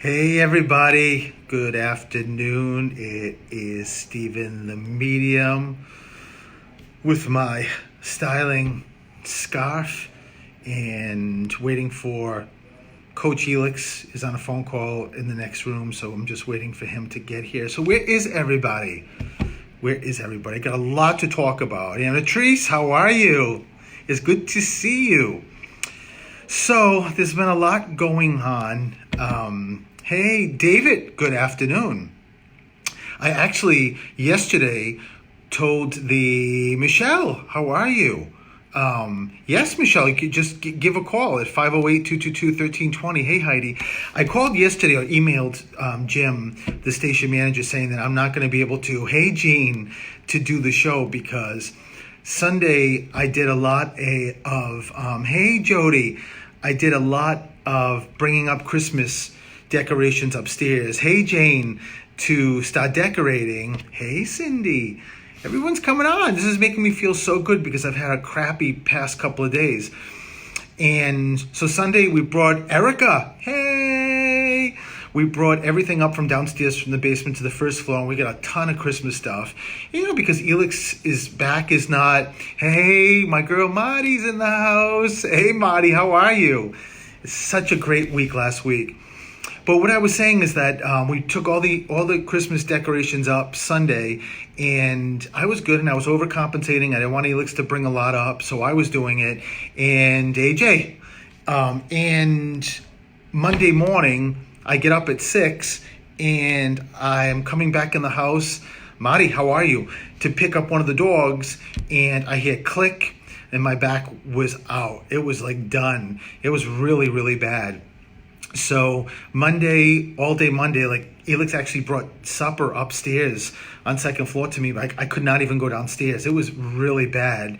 Hey everybody, good afternoon. It is Stephen the Medium with my styling scarf and waiting for Coach Elix is on a phone call in the next room, so I'm just waiting for him to get here. So where is everybody? Where is everybody? Got a lot to talk about. Anna Treese, how are you? It's good to see you. So there's been a lot going on. Hey, David, good afternoon. I actually yesterday told the Michelle, how are you? Yes, Michelle, you could just give a call at 508-222-1320. Hey, Heidi. I called yesterday or emailed Jim, the station manager, saying that I'm not going to be able to, hey, Gene, to do the show because Sunday I did a lot of, hey, Jody, I did a lot of bringing up Christmas decorations upstairs. Hey, Jane, to start decorating. Hey, Cindy. Everyone's coming on. This is making me feel so good because I've had a crappy past couple of days. And so Sunday we brought Erica. Hey! We brought everything up from downstairs from the basement to the first floor, and we got a ton of Christmas stuff. You know, because Elix is back is not, hey, my girl Marty's in the house. Hey, Marty, how are you? It's such a great week last week. But what I was saying is that we took all the Christmas decorations up Sunday, and I was good, and I was overcompensating. I didn't want Elix to bring a lot up, so I was doing it. And AJ, and Monday morning, I get up at 6, and I'm coming back in the house. Marty, how are you? To pick up one of the dogs, and I hear click, and my back was out. It was like done. It was really, really bad. So Monday, all day Monday, like Elix actually brought supper upstairs on second floor to me, but I could not even go downstairs. It was really bad.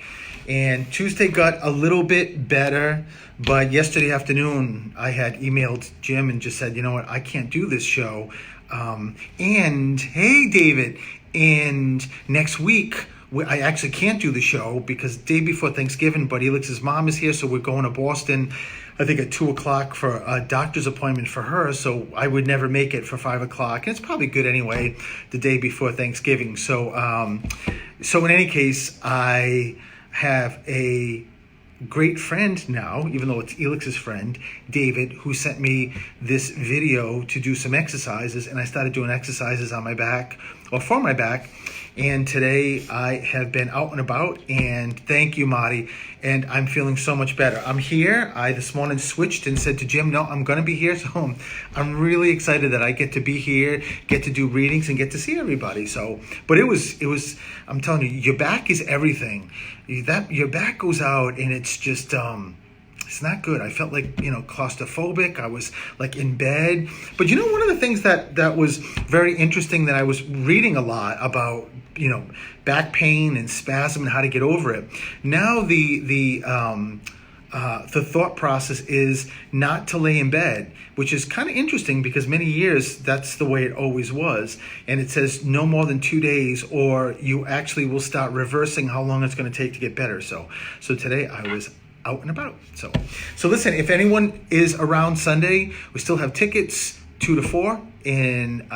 And Tuesday got a little bit better, but yesterday afternoon I had emailed Jim and just said, you know what, I can't do this show. And hey, David, and next week, I actually can't do the show because day before Thanksgiving, but Elix's mom is here, so we're going to Boston, I think at 2 o'clock for a doctor's appointment for her, so I would never make it for 5 o'clock. And it's probably good anyway, the day before Thanksgiving. So in any case, I have a great friend now, even though it's Elix's friend, David, who sent me this video to do some exercises, and I started doing exercises on my back, or for my back, and today I have been out and about, and thank you, Marty, and I'm feeling so much better. I'm here. I this morning switched and said to Jim, no, I'm going to be here, so I'm really excited that I get to be here, get to do readings, and get to see everybody. So, but it was. I'm telling you, your back is everything. Your back goes out, and it's just it's not good. I felt like, claustrophobic. I was like in bed. But one of the things that was very interesting that I was reading a lot about, back pain and spasm and how to get over it. Now the thought process is not to lay in bed, which is kind of interesting because many years that's the way it always was. And it says no more than 2 days or you actually will start reversing how long it's going to take to get better. So today I was out and about. So listen, if anyone is around Sunday, we still have tickets 2 to 4 in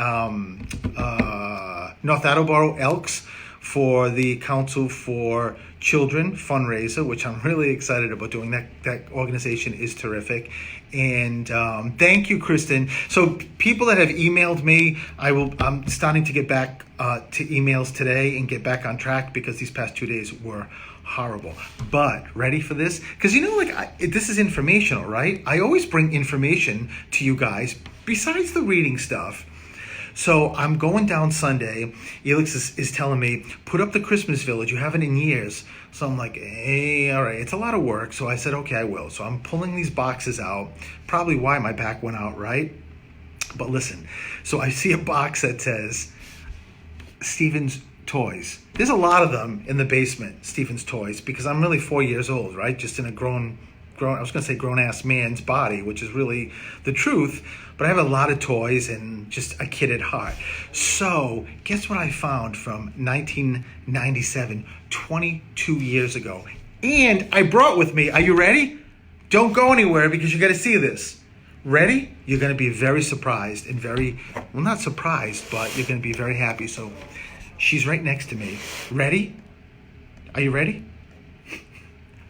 North Attleboro Elks for the Council for Children fundraiser, which I'm really excited about doing. That organization is terrific. And thank you, Kristen. So people that have emailed me, I'm starting to get back to emails today and get back on track because these past 2 days were horrible. But ready for this? Because this is informational, right? I always bring information to you guys besides the reading stuff. So I'm going down Sunday. Elix is telling me, put up the Christmas village. You haven't in years. So I'm like, hey, all right, it's a lot of work. So I said, okay, I will. So I'm pulling these boxes out. Probably why my back went out, right? But listen, so I see a box that says Stephen's Toys. There's a lot of them in the basement, Stephen's Toys, because I'm really 4 years old, right? Just in a grown, I was going to say grown-ass man's body, which is really the truth. But I have a lot of toys and just a kid at heart. So guess what I found from 1997, 22 years ago. And I brought with me, are you ready? Don't go anywhere because you got to see this. Ready? You're going to be very surprised and well, not surprised, but you're going to be very happy. So she's right next to me. Ready? Are you ready?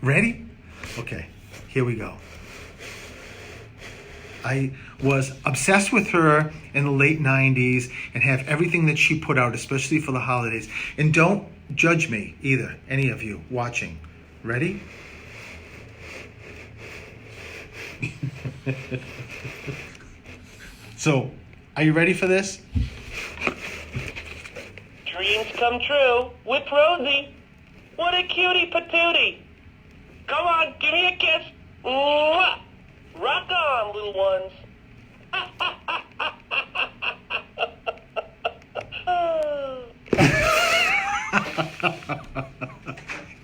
Ready? Okay, here we go. I was obsessed with her in the late 90s and have everything that she put out, especially for the holidays. And don't judge me either, any of you watching. Ready? So, are you ready for this? Dreams come true with Rosie. What a cutie patootie. Come on, give me a kiss. Mwah! Rock on, little ones.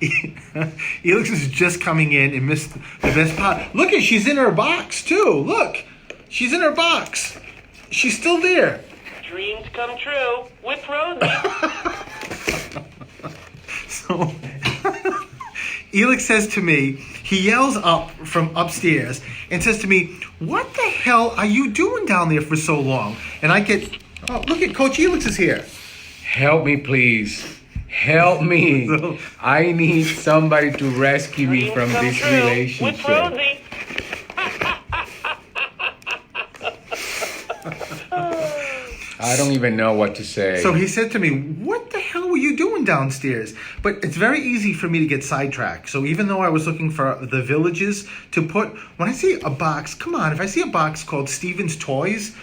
Elix is just coming in and missed the best part. Look, she's in her box too. Look, she's in her box. She's still there. Dreams come true with Rosie. So Elix says to me, he yells up from upstairs and says to me, "What the hell are you doing down there for so long?" And I get, oh, look at Coach Elix is here. Help me, please. Help me. I need somebody to rescue me Dreams from come this true with relationship. Rosie. I don't even know what to say. So he said to me, "What the hell were you doing downstairs?" But it's very easy for me to get sidetracked. So even though I was looking for the villages to put, when I see a box, come on, if I see a box called Steven's Toys,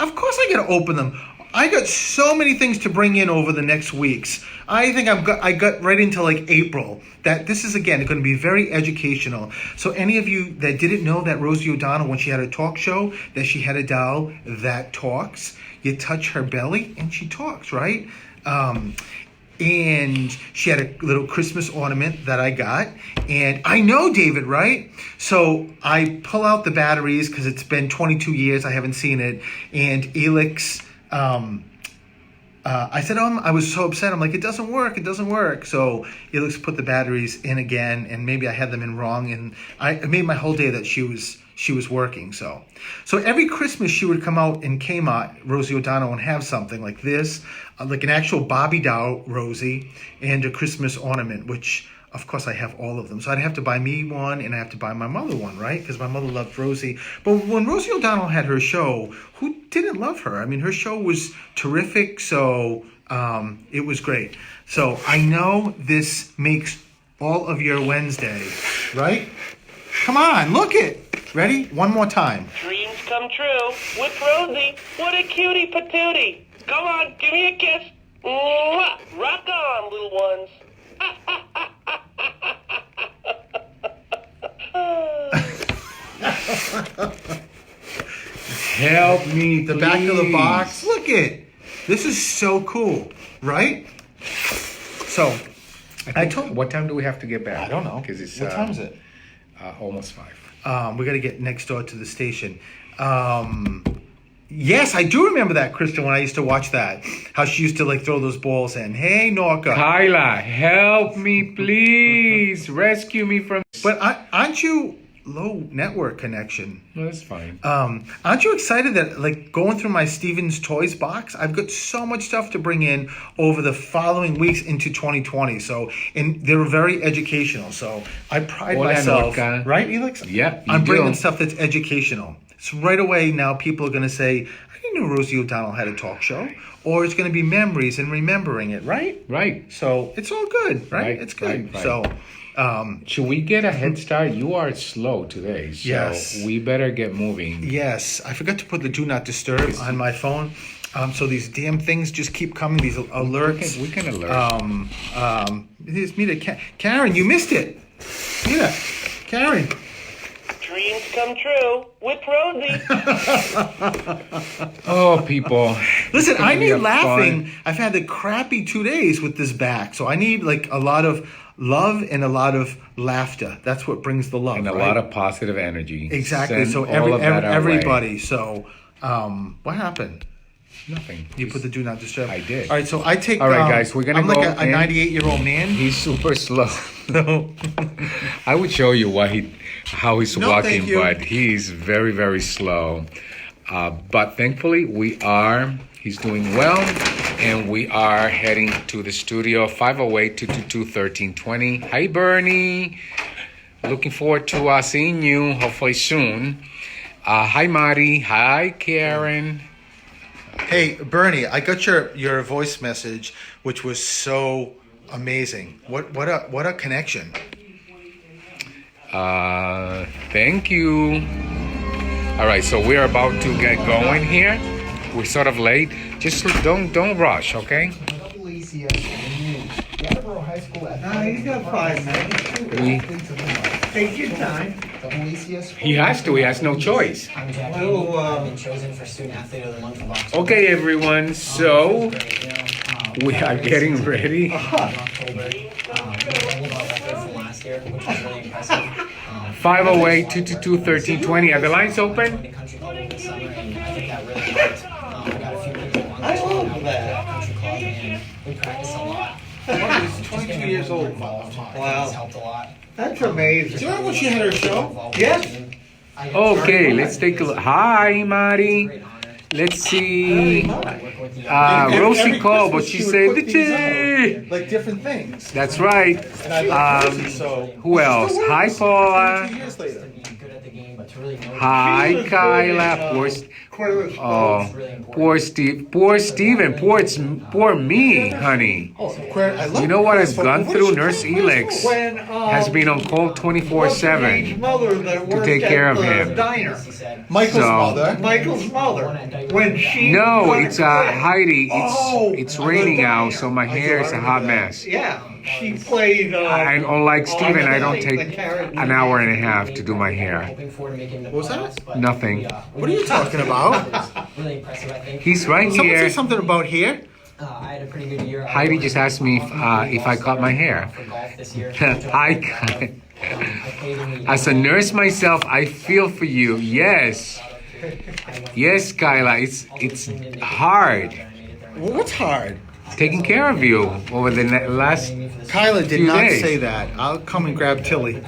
of course I got to open them. I got so many things to bring in over the next weeks. I think I got right into like April. That this is again going to be very educational. So any of you that didn't know that Rosie O'Donnell, when she had a talk show, that she had a doll that talks. You touch her belly and she talks, right? And she had a little Christmas ornament that I got. And I know David, right? So I pull out the batteries because it's been 22 years. I haven't seen it. And Elix, I said, I was so upset. I'm like, it doesn't work. So Elix put the batteries in again. And maybe I had them in wrong. And I made my whole day that she was working. So every Christmas she would come out in Kmart, Rosie O'Donnell, and have something like this, like an actual Barbie doll Rosie and a Christmas ornament, which of course I have all of them. So I'd have to buy me one and I have to buy my mother one, right? Because my mother loved Rosie. But when Rosie O'Donnell had her show, who didn't love her? I mean, her show was terrific. So it was great. So I know this makes all of your Wednesday, right? Come on, look it. Ready? One more time. Dreams come true with Rosie. What a cutie patootie. Come on, give me a kiss. Mwah! Rock on, little ones. Help me, The back of the please. box. Look it. This is so cool, right? So, I told. What time do we have to get back? I don't know. Because it's What time is it? almost 5. We got to get next door to the station. Yes, I do remember that, Kristen, when I used to watch that. How she used to like throw those balls in. Hey, Norca. Kyla, help me, please. Rescue me from. But aren't you low network connection? No, that's fine. Aren't you excited that like going through my Steven's Toys box, I've got so much stuff to bring in over the following weeks into 2020. So, and they're very educational. So I pride Hola, myself, Norca. right, Elix? Yeah, you I'm bringing do. stuff that's educational. So right away now people are going to say, I didn't know Rosie O'Donnell had a talk show. Or it's going to be memories and remembering it, right? Right. So it's all good, right? Right, It's good. right. So, Should we get a head start? You are slow today, so Yes. we better get moving. yes, I forgot to put the do not disturb on my phone. So these damn things just keep coming, these alerts. We can alert. Here's me to Karen, you missed it. Yeah, Karen. Dreams come true with Rosie. Oh, people. Listen, It's gonna I be need a laughing. fun- I've had the crappy 2 days with this back, so I need like a lot of love and a lot of laughter. That's what brings the love, And a right? lot of positive energy. Exactly. Send So all of that our way. everybody. So, what happened? Nothing. You put the do not disturb. I did. All right, so I take. All right, guys, we're gonna I'm go like a in. 98-year-old man. He's super slow. I would show you how he's No, walking, thank you. but he's very, very slow. But thankfully, he's doing well, and we are heading to the studio, 508-222-1320. Hi, Bernie. Looking forward to seeing you, hopefully soon. Hi, Marty. Hi, Karen. Hey, Bernie, I got your voice message, which was so amazing. What a connection. Thank you. All right, so we're about to get going here. We're sort of late. Just don't rush, okay? You got 5 minutes. Take your time. He has to. He has no choice. I'm Jackie. Well, I've been chosen for Student Athlete of the Month of October. Okay, everyone. So we are getting ready. October. We doubled our record from last year, which was really impressive. 508-222-1320. Are the lines open? The country club over the summer, and I think that really helped. We got a few people on the I team love out that. at country club, and we practiced a lot. He's 22 years old. Involved. I think Wow. it's helped a lot. That's amazing. Do you remember when she had her show? Yes. Okay, let's take a look. Hi, Mari. Let's see. Rosie called, but she said the tea. Like different things. That's right. And I love Rosie, so Who else? Hi, Paula. 2 years later. Good at the game, but to really know Hi, Kyla. Poor Steve. Poor Steven. Poor me, honey. I love You know what I've But gone what through? is she Nurse doing? Elex When has been on call 24/7. mother that worked take care at of the him. diner. Michael's So- mother. Michael's mother. When she No, got it's quit, Heidi. Oh, It's I raining remember out, that. so my I hair do, is I a hot remember mess. Yeah, she played. I unlike Steven, I don't take the character. an hour and a half to do my hair. What was that? Nothing. What are you talking about? Really impressive, I think. He's right Someone here. say something about here. I had a pretty good year. Heidi just asked me if I cut my hair. For golf this year. I cut it. As a nurse myself, I feel for you. Yes. Yes, Kyla. It's hard Well, what's hard? taking care of you over the last. Kyla did Few not days. say that. I'll come and grab Tilly.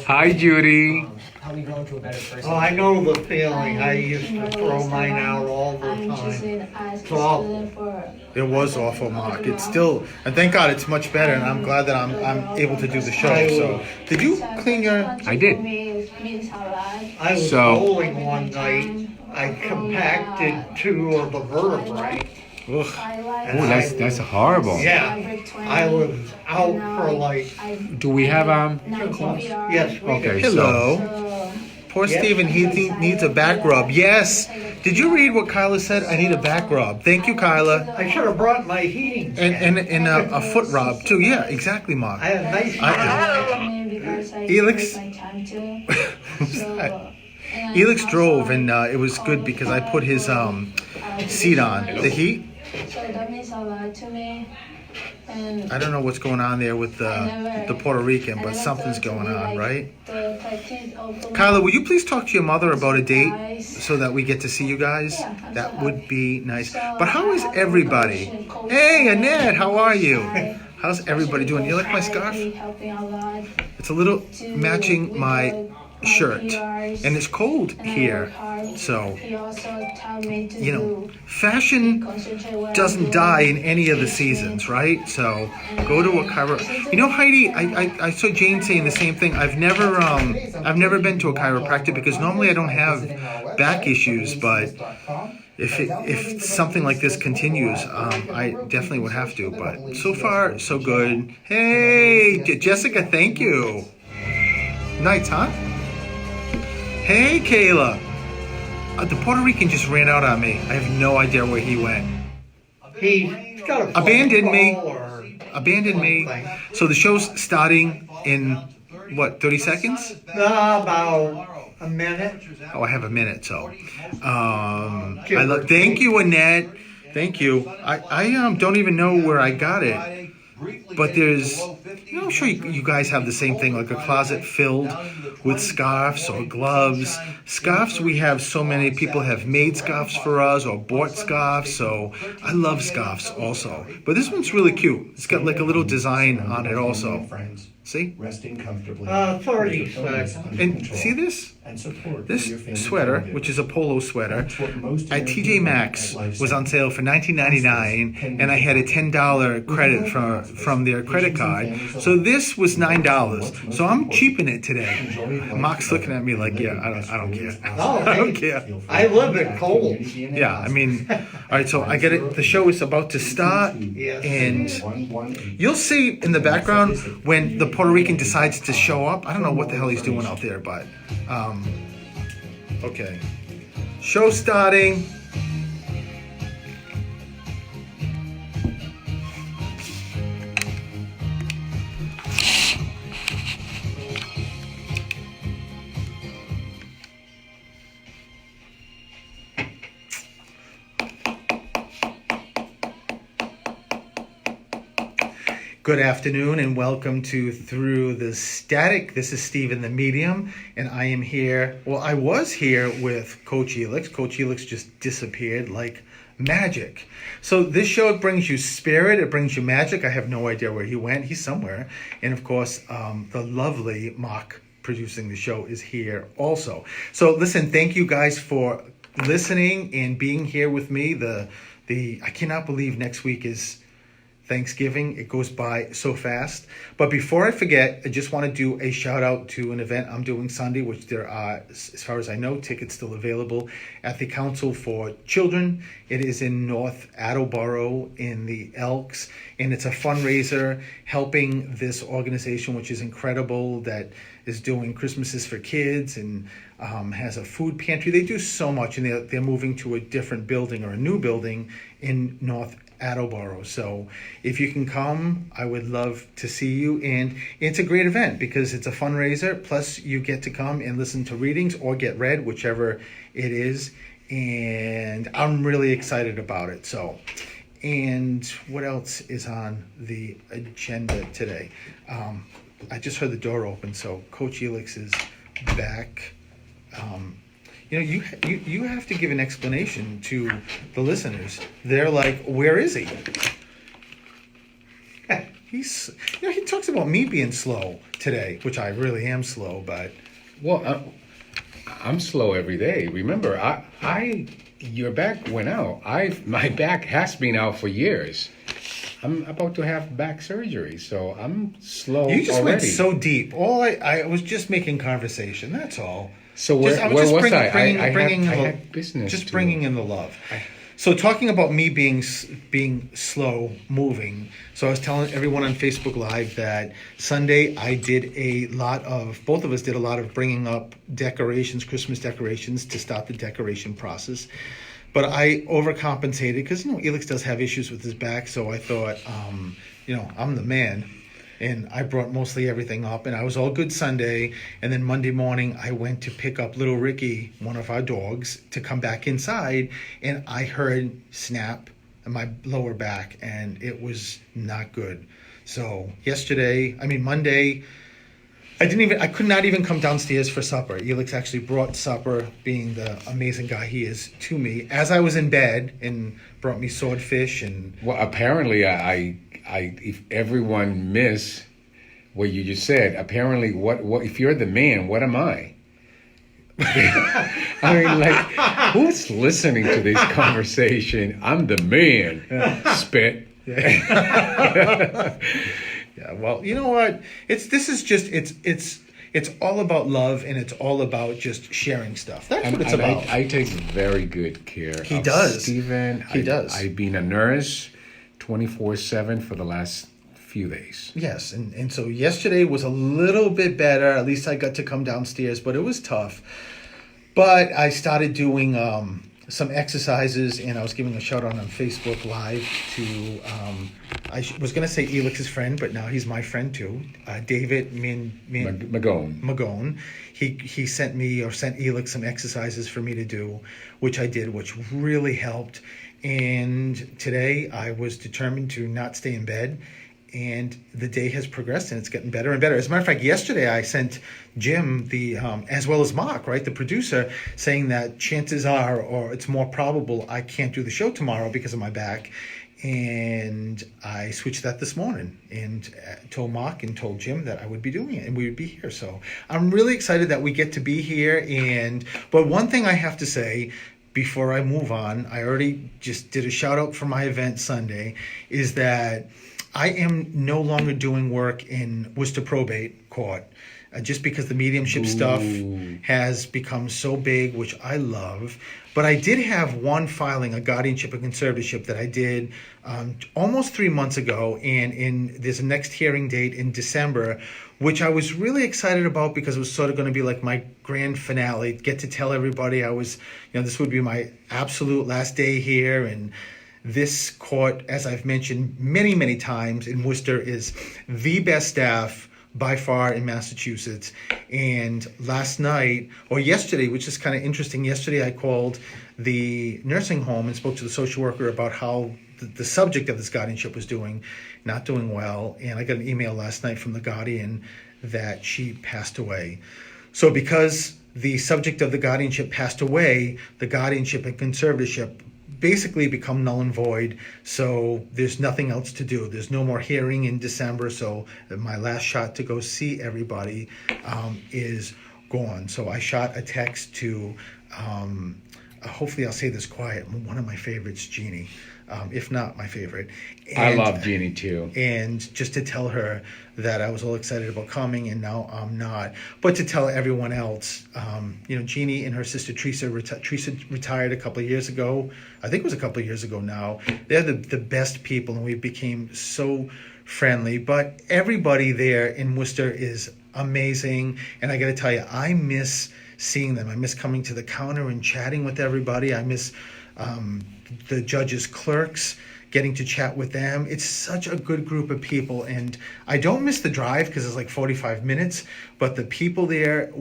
Hi, Judy. How we grown to a better person. Oh, I know the feeling. I used to throw mine out all the I'm just time. an as It's awful. student for It was awful, Mark. It's still, and thank God it's much better, and I'm glad that I'm able to do the show. So, did you clean your? I did. Means a lot. I was So- bowling one night. I compacted 2 of the vertebrae. Ugh. I like Oh, that's horrible. Yeah, I was out for like. Do we have Yes, we Okay, did. so Hello. Poor Steven, he needs a back rub. Yes. Did you read what Kyla said? I need a back rub. Thank you, Kyla. I should have brought my heating. And a foot rub too. Yeah, exactly, Mark. I had a nice. Elix. Elix drove, and it was good because I put his seat on. The heat. So that means a lot to me. And I don't know what's going on there with the Puerto Rican, but something's going on, right? the 13th of Kyla, will you please talk to your mother about a date so that we get to see you guys? That would be nice. But how is everybody? Hey, Annette, how are you? How's everybody doing? You like my scarf? Helping a lot. It's a little matching my shirt, and it's cold here. So, He also taught me to you know, fashion doesn't die in any of the seasons, right? So go to a You know, Heidi, I saw Jane saying the same thing. I've never been to a chiropractor because normally I don't have back issues, but if something like this continues, I definitely would have to. But so far, so good. Hey, Jessica, thank you. Nice, huh? Hey, Kayla. The Puerto Rican just ran out on me. I have no idea where he went. He's got a Abandoned me. phone call or Abandoned me. So the show's starting in, what, 30 seconds? about a minute. Oh, I have a minute, so. Thank you, Annette. Thank you. I don't even know where I got it. But there's, I'm sure you guys have the same thing, like a closet filled with scarves or gloves. Scarves, we have so many people have made scarves for us or bought scarves, so I love scarves also. But this one's really cute. It's got like a little design on it also. See? Resting comfortably. 30 with your focus seconds. under And control see this? and support This for your family sweater, caregiver. which is a polo sweater, That's what most at American TJ women Maxx at Life was on Center. sale for $19.99, and I had a $10 credit from their credit card. So this was $9. So I'm cheaping it today. Mark's looking at me like, yeah, I don't care. Oh, I don't hey, care. I live in Kohl's. Yeah, I mean, all right. So I get it. The show is about to start, and you'll see in the background when the Puerto Rican decides to show up. I don't know what the hell he's doing out there, but okay. Show starting. Good afternoon and welcome to Through the Static. This is Stephen the Medium, and I am here. Well, I was here with Coach Elix. Coach Elix just disappeared like magic. So this show brings you spirit, it brings you magic. I have no idea where he went. He's somewhere. And of course, the lovely Mark producing the show is here also. So listen, thank you guys for listening and being here with me. I cannot believe next week is Thanksgiving. It goes by so fast. But before I forget, I just want to do a shout out to an event I'm doing Sunday, which there are, as far as I know, tickets still available at the Council for Children. It is in North Attleboro in the Elks, and it's a fundraiser helping this organization, which is incredible, that is doing Christmases for kids and has a food pantry. They do so much, and they're moving to a different building or a new building in North Attleboro. So if you can come, I would love to see you. And it's a great event because it's a fundraiser, plus you get to come and listen to readings or get read, whichever it is. And I'm really excited about it. So, and what else is on the agenda today? I just heard the door open, so Coach Elix is back. You have to give an explanation to the listeners. They're like, where is he? He talks about me being slow today, which I really am slow, but Well, I'm slow every day. Remember, your back went out. My back has been out for years. I'm about to have back surgery, so I'm slow. you just went already. so deep. All I was just making conversation. That's all. So where was I? Bringing I had business. Just to- bringing in the love. So talking about me being slow moving. So I was telling everyone on Facebook Live that Sunday I did both of us did a lot of bringing up decorations, Christmas decorations, to start the decoration process. But I overcompensated because, Elix does have issues with his back. So I thought, I'm the man. And I brought mostly everything up, and I was all good Sunday. And then Monday morning, I went to pick up little Ricky, one of our dogs, to come back inside. And I heard snap in my lower back, and it was not good. So Monday, I could not even come downstairs for supper. Elix actually brought supper, being the amazing guy he is, to me as I was in bed, and brought me swordfish and. Well, apparently, if everyone missed what you just said, apparently, what if you're the man? What am I? I mean, who's listening to this conversation? I'm the man. Spit. Yeah, well, you know what? It's all about love, and it's all about just sharing stuff. That's what it's about. I take very good care He of does. Stephen. He does. I've been a nurse 24/7 for the last few days. Yes, and so yesterday was a little bit better. At least I got to come downstairs, but it was tough. But I started doing some exercises, and I was giving a shout out on Facebook Live to, I was going to say Elix's friend, but now he's my friend too, David Magone. He sent Elix some exercises for me to do, which I did, which really helped. And today I was determined to not stay in bed, and the day has progressed, and it's getting better and better. As a matter of fact, yesterday I sent Jim, as well as Mark, right, the producer, saying that chances are, or it's more probable, I can't do the show tomorrow because of my back. And I switched that this morning and told Mark and told Jim that I would be doing it and we would be here. So I'm really excited that we get to be here. But one thing I have to say before I move on, I already just did a shout out for my event Sunday, is that I am no longer doing work in Worcester Probate Court. Just because the mediumship stuff has become so big, which I love. But I did have one filing, a guardianship and conservatorship, that I did almost 3 months ago. And there's a next hearing date in December, which I was really excited about because it was sort of going to be like my grand finale. Get to tell everybody this would be my absolute last day here. And this court, as I've mentioned many, many times in Worcester, is the best staff by far in Massachusetts. And last night, or yesterday, which is kind of interesting, yesterday I called the nursing home and spoke to the social worker about how the subject of this guardianship was not doing well. And I got an email last night from the guardian that she passed away. So because the subject of the guardianship passed away, the guardianship and conservatorship basically become null and void. So there's nothing else to do. There's no more hearing in December. So my last shot to go see everybody is gone. So I shot a text to, hopefully I'll say this quiet, one of my favorites, Jeannie, if not my favorite. I love Jeannie too. And just to tell her that I was all excited about coming, and now I'm not. But to tell everyone else, Jeannie and her sister Teresa retired a couple of years ago. I think it was a couple of years ago now. They're the best people, and we became so friendly. But everybody there in Worcester is amazing. And I got to tell you, I miss seeing them. I miss coming to the counter and chatting with everybody. I miss the judges' clerks, getting to chat with them. It's such a good group of people, and I don't miss the drive because it's like 45 minutes. But the people there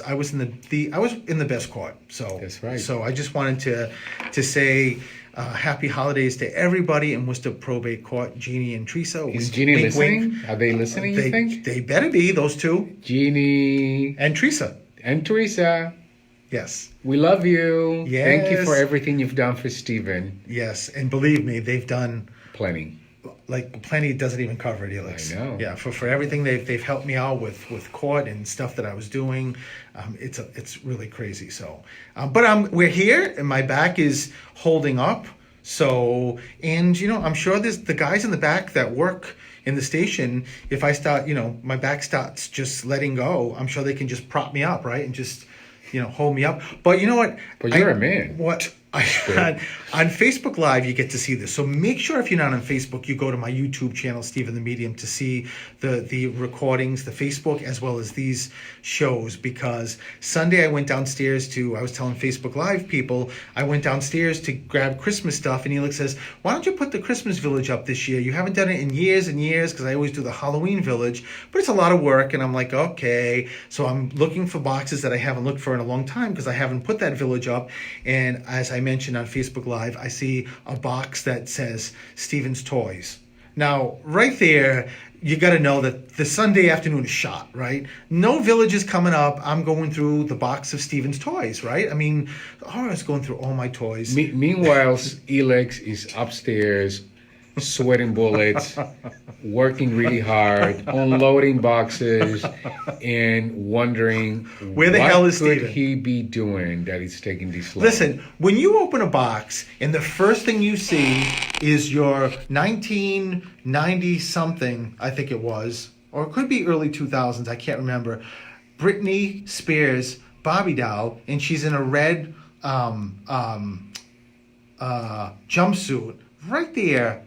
I was in the best court. So that's right. So I just wanted to say happy holidays to everybody in Worcester Probate Court. Jeannie and Teresa. Is Jeannie listening? Wink. Are they listening? You think they better be, those two? Jeannie and Teresa. Yes. We love you. Yes. Thank you for everything you've done for Stephen. Yes. And believe me, they've done plenty. Like plenty doesn't even cover it, Elix. I know. Yeah, for everything they've helped me out with court and stuff that I was doing. It's really crazy. So, but we're here and my back is holding up. So, and I'm sure there's the guys in the back that work in the station. If I start, my back starts just letting go, I'm sure they can just prop me up, right, and just hold me up. But you know what? But you're a man. What? On Facebook Live, you get to see this. So make sure if you're not on Facebook, you go to my YouTube channel, Stephen the Medium, to see the recordings, the Facebook, as well as these shows. Because Sunday I went downstairs I was telling Facebook Live people, I went downstairs to grab Christmas stuff, and Elix says, why don't you put the Christmas Village up this year? You haven't done it in years and years, because I always do the Halloween Village, but it's a lot of work. And I'm like, okay. So I'm looking for boxes that I haven't looked for in a long time, because I haven't put that village up. And as I mentioned on Facebook Live, I see a box that says Stephen's Toys. Now, right there, you got to know that the Sunday afternoon is shot, right? No village is coming up. I'm going through the box of Stephen's Toys, right? I mean, I was going through all my toys. Meanwhile, Elix is upstairs, sweating bullets, working really hard, unloading boxes, and wondering where the hell is Stephen? Stephen? He be doing that he's taking this long? Listen, when you open a box and the first thing you see is your 1990 something, I think it was, or it could be early 2000s, I can't remember, Britney Spears Barbie doll, and she's in a red jumpsuit right there.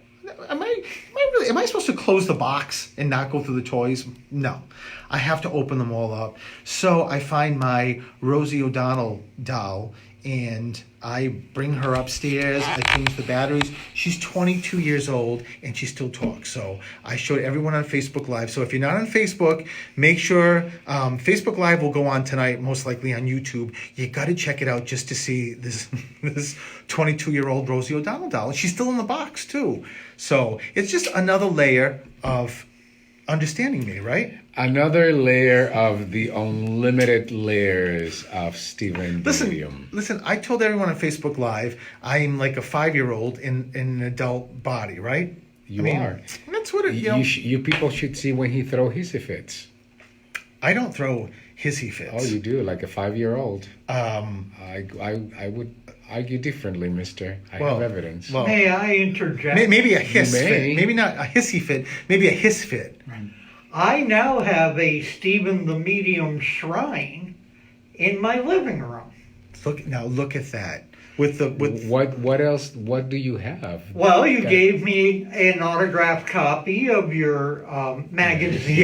Am I supposed to close the box and not go through the toys? No, I have to open them all up. So I find my Rosie O'Donnell doll and I bring her upstairs. I change the batteries. She's 22 years old and she still talks. So I showed everyone on Facebook Live. So if you're not on Facebook, make sure Facebook Live will go on tonight, most likely on YouTube. You got to check it out just to see this 22-year-old Rosie O'Donnell doll. She's still in the box too. So it's just another layer of understanding me, right? Another layer of the unlimited layers of Stephen the Medium. Listen, I told everyone on Facebook Live I'm like a 5-year-old in an adult body, right? You are. That's what it, you know. You people should see when he throw hissy fits. I don't throw hissy fits. Oh, you do, like a 5-year-old. I would argue differently, mister. I have evidence. Well, May I interject? maybe a hiss You may. fit. Maybe not a hissy fit. Maybe a hiss fit. I now have a Stephen the Medium shrine in my living room. Look at that. With What else? What do you have? Well, you gave me an autographed copy of your magazine.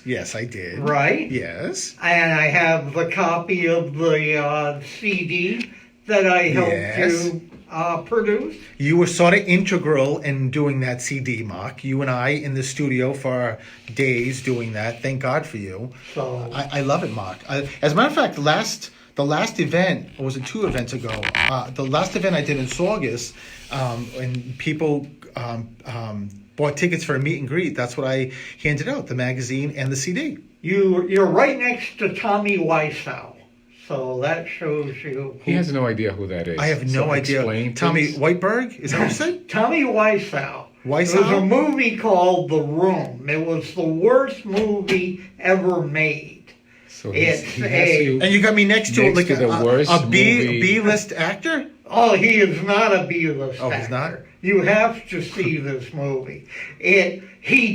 Yes, I did. Right? Yes. And I have the copy of the CD that I helped you produce. You were sort of integral in doing that CD, Mark. You and I in the studio for days doing that. Thank God for you. So I love it, Mark. As a matter of fact, the last event, or was it 2 events ago? The last event I did in Saugus, and people bought tickets for a meet and greet. That's what I handed out, the magazine and the CD. you're right next to Tommy Wiseau. So that shows you. He has no idea who that is. I have no idea. Explain, Tommy please. Whiteberg? Is that what you said? Tommy Wiseau. Wiseau? It was a movie called The Room. It was the worst movie ever made. So It's he has you. And you got me next to Next to the worst a movie. B-list actor? Oh, he is not a B-list Oh, actor. he's not? You have to see this movie. He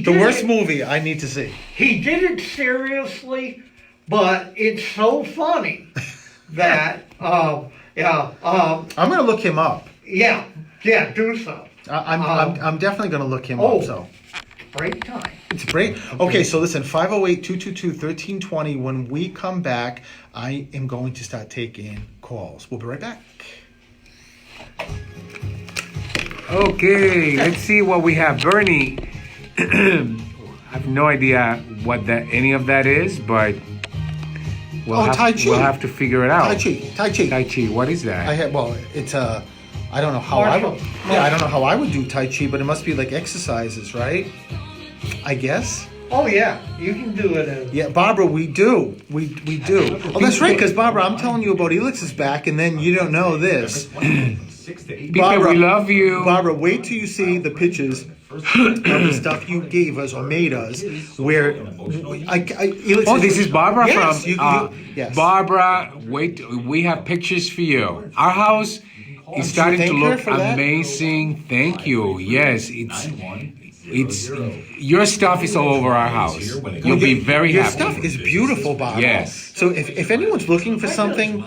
The did worst it- movie I need to see. He did it seriously, but it's so funny that I'm going to look him up. yeah, do so. I'm definitely going to look him Oh. up. So Great time. it's great. Okay, so listen, 508-222-1320. When we come back, I am going to start taking calls. We'll be right back. Okay, let's see what we have. Bernie, I have no idea what any of that is, but Tai Chi. we'll have to figure it out. Tai Chi. Tai Chi, what is that? It's I don't know how I would. Yeah, I don't know how I would do Tai Chi, but it must be like exercises, right? I guess. Oh yeah, you can do it. Yeah, Barbara, we do. We do. Oh, that's right, because Barbara, I'm telling you about Elix's back, and then you don't know this. Because we love you. Barbara, wait till you see the pictures of the stuff you gave us or made us. Where Elix This is Barbara yes, from. yes. Barbara, wait, we have pictures for you. Our house is starting to thank her look for that? amazing. Thank you. Yes, it's your stuff is all over our house. You'll be very Your happy. stuff is beautiful, Barbara. Yes. So if anyone's looking for something,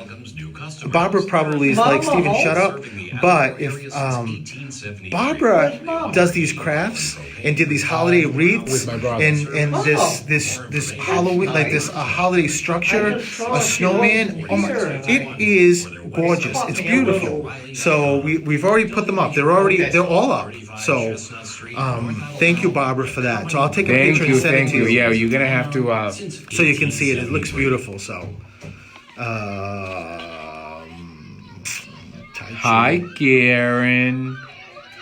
Barbara probably is like, Stephen, shut up. But if Barbara does these crafts and did these holiday wreaths and this Halloween, like this holiday structure, a snowman, oh my, it is gorgeous. It's beautiful. So we've already put them up. They're all up. So thank you, Barbara, for that. So I'll take a picture and send it to you. Yeah, you're gonna have to. So you can see it. It looks beautiful. So. Hi, Karen.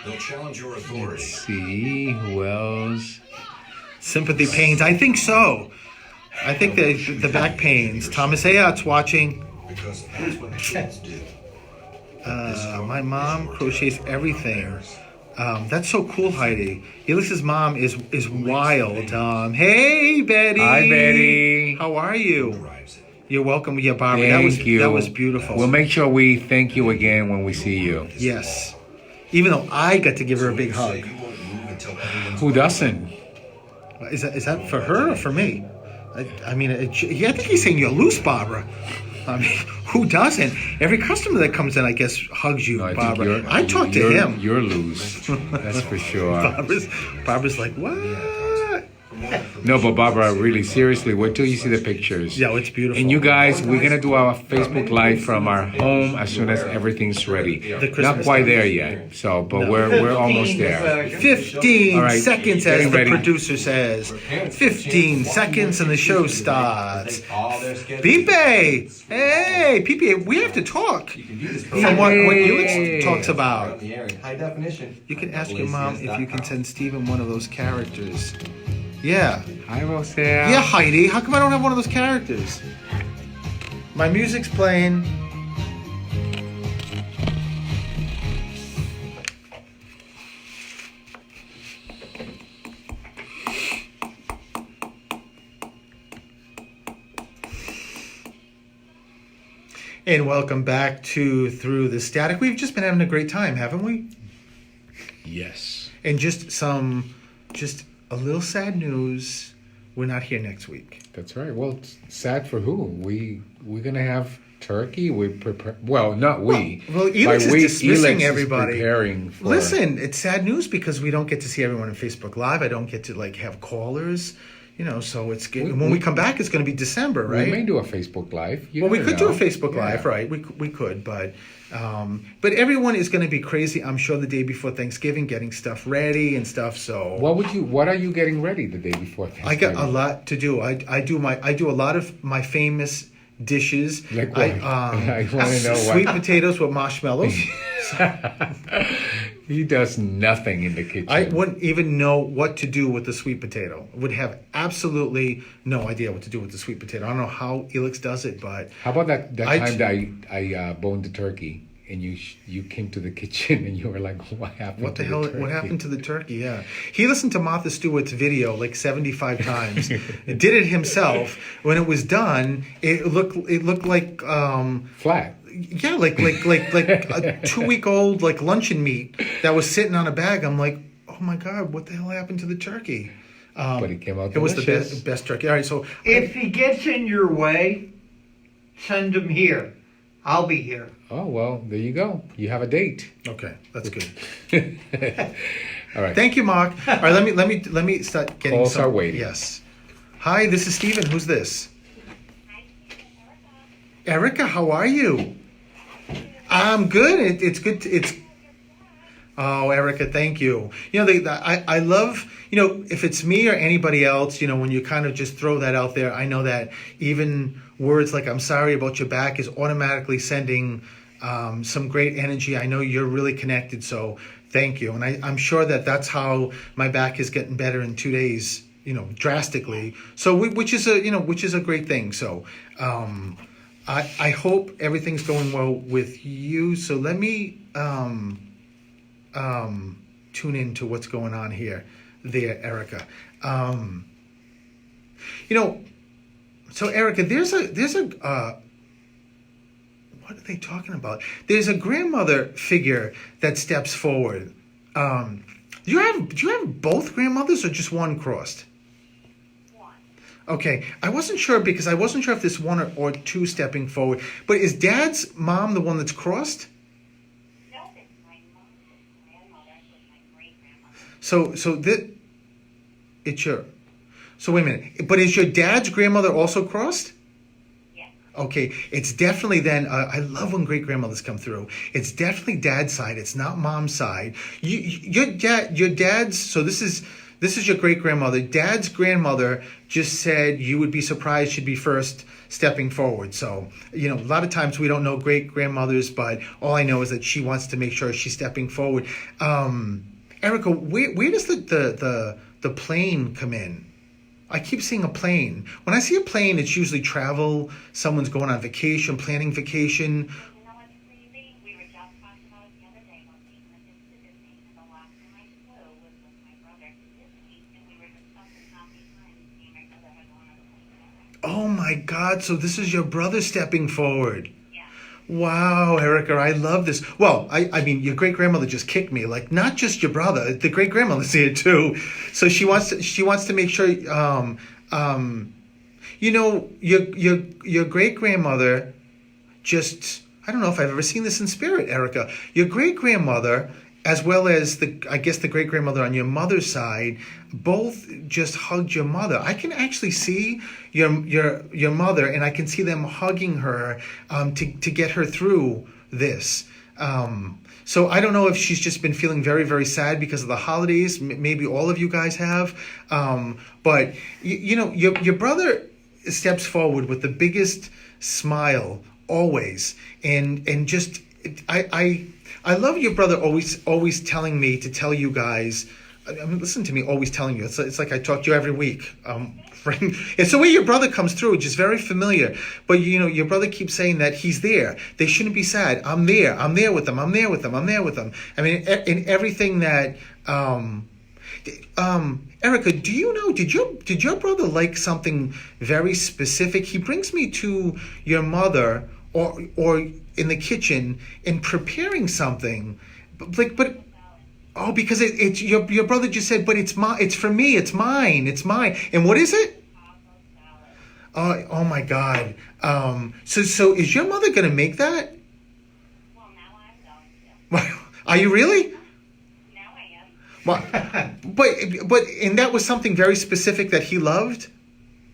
They'll challenge your authority. Let's see who else. Sympathy pains. I think so. I think the back pains. Thomas Ayot's watching. Because that's what the kids do. My mom crochets everything. That's so cool, Heidi. Elix's mom is wild. Hey, Betty. Hi, Betty. How are you? Arrives it. You're welcome. Yeah, Barbara. Thank you. That was beautiful. We'll make sure we thank you again when we see you. Yes. Even though I got to give her a big hug. You won't move until everyone's Who doesn't? Is that for her or for me? I mean, I think he's saying you're loose, Barbara. I mean, who doesn't? Every customer that comes in, I guess, hugs you, No, I think Barbara. I talked to him. You're loose. That's for sure. Barbara's like, what? No, but Barbara, really, seriously, wait till you see the pictures. Yeah, it's beautiful. And you guys, we're gonna do our Facebook Live from our home as soon as everything's ready. Not quite there yet, so but we're almost there. 15 All right, seconds, as getting the ready. producer says. 15 seconds and the show starts. Pipe! Hey, Pipe, we have to talk. From what Elix talks about. High definition. You can ask your mom if you can send Steven one of those characters. Yeah. Hi, Roselle. Yeah, Heidi. How come I don't have one of those characters? My music's playing. And welcome back to Through the Static. We've just been having a great time, haven't we? Yes. And just a little sad news. We're not here next week. That's right. Well, it's sad for who? We're gonna have turkey. We prepare. Well, not we. Well, Elix By is we, dismissing Elix is everybody. preparing for. Listen, it's sad news because we don't get to see everyone on Facebook Live. I don't get to have callers. So it's when we come back, it's going to be December, right? We may do a Facebook Live. You Well, we never could do a know. Facebook Yeah. Live, right? We could, but everyone is going to be crazy. I'm sure the day before Thanksgiving, getting stuff ready and stuff. So What are you getting ready the day before Thanksgiving? I got a lot to do. I do a lot of my famous dishes. Like what? I wanna know what. Sweet potatoes with marshmallows. He does nothing in the kitchen. I wouldn't even know what to do with the sweet potato. Would have absolutely no idea what to do with the sweet potato. I don't know how Elix does it, but How about that I- time that I boned the turkey and you came to the kitchen and you were like, what happened? what the to hell? turkey? What happened to the turkey? Yeah, he listened to Martha Stewart's video like 75 times. Did it himself. When it was done, it looked like Flat. yeah, like a 2-week-old luncheon meat that was sitting on a bag. I'm like, oh my god, what the hell happened to the turkey? But it came out It was the delicious. best turkey. All right, so If he gets in your way, send him here. I'll be here. Oh well, there you go. You have a date. okay, that's good. All right. Thank you, Mark. All right, let me start getting Calls some. are waiting. Yes. Hi, this is Steven. Who's this? Erica, how are you? I'm good. It's good. Oh, Erica, thank you. I love, if it's me or anybody else, when you kind of just throw that out there, I know that even words like "I'm sorry about your back" is automatically sending some great energy. I know you're really connected, so thank you. And I'm sure that that's how my back is getting better in 2 days, drastically. So which is a great thing. So I hope everything's going well with you. So let me tune into what's going on here, Erica. So Erica, there's a what are they talking about? There's a grandmother figure that steps forward. Do you have both grandmothers or just one crossed? One. Okay, I wasn't sure because I wasn't sure if there's one or two stepping forward. But is Dad's mom the one that's crossed? No, it's my mom's grandmother, was my great-grandmother. So wait a minute. But is your dad's grandmother also crossed? Yes. Okay, it's definitely then. I love when great grandmothers come through. It's definitely dad's side. It's not mom's side. Your dad's. So this is your great grandmother. Dad's grandmother just said you would be surprised she'd be first stepping forward. So a lot of times we don't know great grandmothers, but all I know is that she wants to make sure she's stepping forward. Erica, where does the plane come in? I keep seeing a plane. When I see a plane, it's usually travel. Someone's going on vacation, planning vacation. You know what's crazy? We were just talking about it the other day when we went to Disney, and the last time I flew was with my brother to Disney, and we were discussing how many times me and my brother had gone on a plane together. Oh my God, so this is your brother stepping forward. Yeah. Wow, Erica, I love this. Well, I mean, your great grandmother just kicked me. Like, not just your brother, the great grandmother's here too. So she wants to make sure. Your great grandmother just. I don't know if I've ever seen this in spirit, Erica. Your great grandmother, as well as the great grandmother on your mother's side, both just hugged your mother. I can actually see your mother, and I can see them hugging her to get her through this. So I don't know if she's just been feeling very, very sad because of the holidays. Maybe all of you guys have, but your brother steps forward with the biggest smile always, and just I love your brother always telling me to tell you guys I mean, listen to me always telling you. It's like I talk to you every week. It's the way your brother comes through, which is very familiar. But your brother keeps saying that he's there. They shouldn't be sad. I'm there. I'm there with them. I'm there with them. I'm there with them. I mean, in everything that. Erica, do you know? Did your brother like something very specific? He brings me to your mother or in the kitchen and preparing something, but. Oh, because it's your brother just said, but it's for me, it's mine. And what is it? Oh my God. So is your mother gonna make that? Well, now I'm going to. Are you really? Now I am. Well, but and that was something very specific that he loved.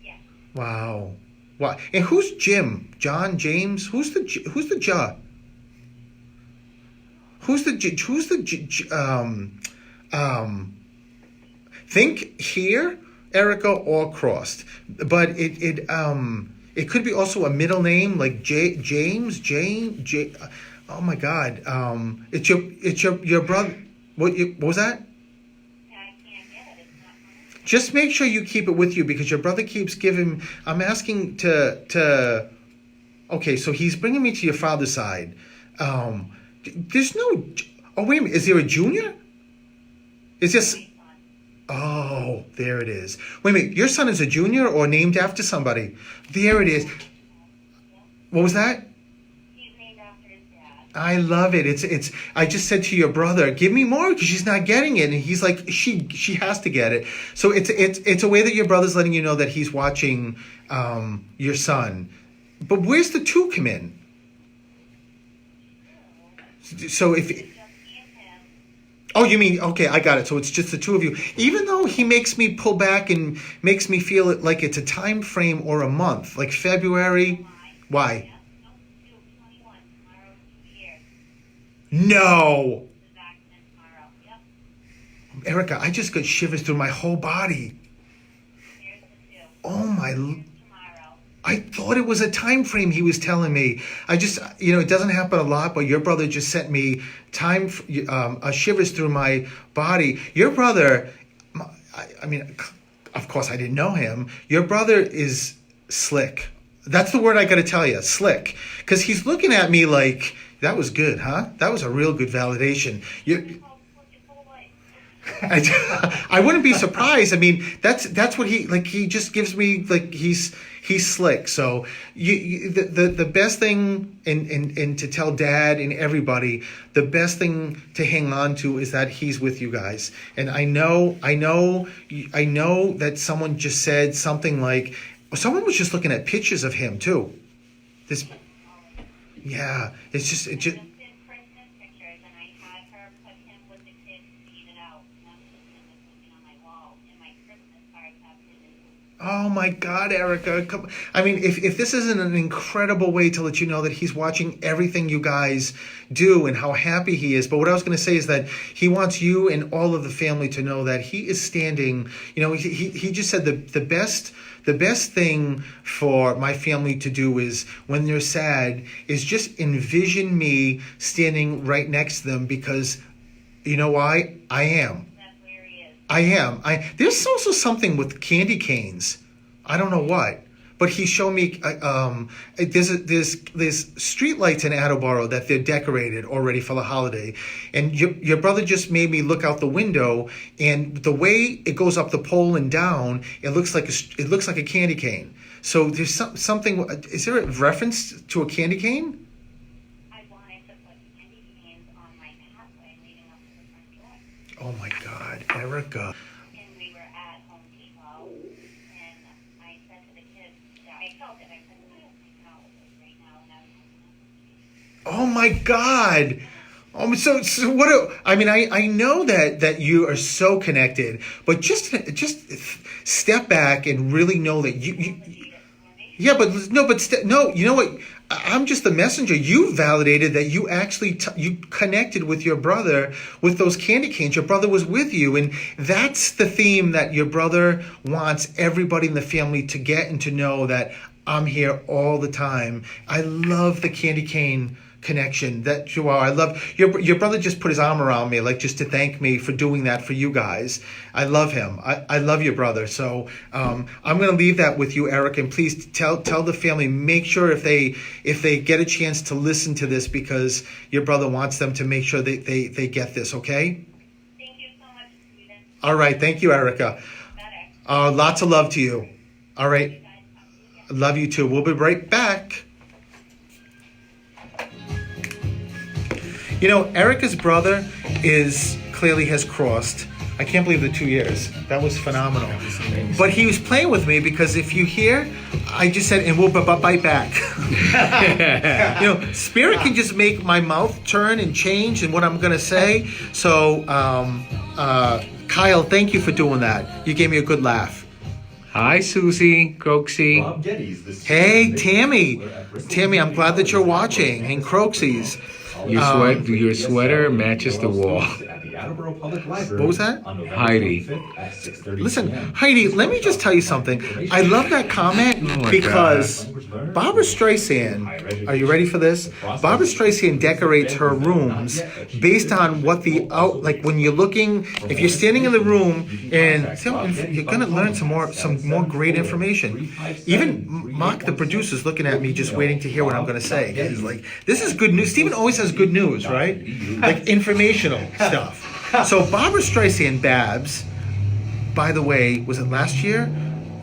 Yes. Wow. And who's Jim? John? James? Who's the Ja? Think here, Erica, or crossed, but it could be also a middle name like James, Jane, J. Oh my God, it's your brother. What was that? I can't get it. It's not mine. Just make sure you keep it with you because your brother keeps giving. I'm asking to. Okay, so he's bringing me to your father's side. There's no. Oh wait a minute. Is there a junior? Is this? Oh, there it is. Wait a minute. Your son is a junior or named after somebody? There it is. What was that? He's named after his dad. I love it. It's. I just said to your brother, give me more because she's not getting it, and he's like, she has to get it. So it's a way that your brother's letting you know that he's watching your son. But where's the two come in? So if. Just me and him. Oh, you mean, okay, I got it. So it's just the two of you. Even though he makes me pull back and makes me feel it like it's a time frame or a month, like February. Why? Yes. Nope. 21. Tomorrow, 2 years. No. His accident tomorrow. Yep. Erica, I just got shivers through my whole body. Here's the 2. Oh, my. Tomorrow. I thought it was a time frame he was telling me. I just, it doesn't happen a lot, but your brother just sent me shivers through my body. Your brother, I mean, of course I didn't know him. Your brother is slick. That's the word I got to tell you, slick. Because he's looking at me like, that was good, huh? That was a real good validation. I wouldn't be surprised. I mean, that's what he just gives me, like he's slick. So the best thing and to tell Dad and everybody, the best thing to hang on to is that he's with you guys. And I know that someone just said something like, someone was just looking at pictures of him too. It's just. Just did Christmas pictures, and I had her put him with the kids eat it out. And that's what's on my wall. And my Christmas cards have his. Oh my God, Erica! I mean, if this isn't an incredible way to let you know that he's watching everything you guys do and how happy he is. But what I was going to say is that he wants you and all of the family to know that he is standing. He just said the best thing for my family to do is when they're sad is just envision me standing right next to them because you know why? I am. That's where he is. I am. There's also something with candy canes. I don't know what, but he showed me. There's street lights in Attleboro that they're decorated already for the holiday, and your brother just made me look out the window, and the way it goes up the pole and down, it looks like a candy cane. So there's something. Is there a reference to a candy cane? I wanted to put candy canes on my pathway leading up to the front door. Oh my God, Erica. And we were at Home Depot, and I said to the kids, I felt it. I said, I'm going to take out right now, and I was Oh my God. So what? I know that you are so connected, but just step back and really know that you. Yeah, but no. You know what? I'm just the messenger. You validated that you actually you connected with your brother with those candy canes. Your brother was with you, and that's the theme that your brother wants everybody in the family to get and to know that I'm here all the time. I love the candy cane connection. That wow, I love your brother. Just put his arm around me, like just to thank me for doing that for you guys. I love him. I love your brother. So I'm going to leave that with you, Eric, and please tell the family. Make sure if they get a chance to listen to this, because your brother wants them to make sure they get this. Okay. Thank you so much, Stephen. All right. Thank you, Erica. Lots of love to you. All right. Love you too. We'll be right back. You know, Erica's brother clearly has crossed. I can't believe the 2 years. That was phenomenal. But he was playing with me because if you hear, I just said, and we'll bite back. You know, Spirit can just make my mouth turn and change and what I'm going to say. So, Kyle, thank you for doing that. You gave me a good laugh. Hi, Susie, Croxy. Bob Geddes, the Hey, Tammy. Tammy, I'm glad that you're watching. And Croxies. Your sweater matches the wall. At the Attleboro Public Library. What was that? On November Heidi. 25th at 6:30 Listen, p.m. Heidi, let me just tell you something. I love that comment because Barbara Streisand, are you ready for this? Barbara Streisand decorates her rooms based on what like when you're looking, if you're standing in the room and you're going to learn some more great information. Even Mark, the producer's looking at me just waiting to hear what I'm going to say. He's like, this is good news. Stephen always has good news, right? Like informational stuff. So Barbara Streisand, Babs, by the way, was it last year?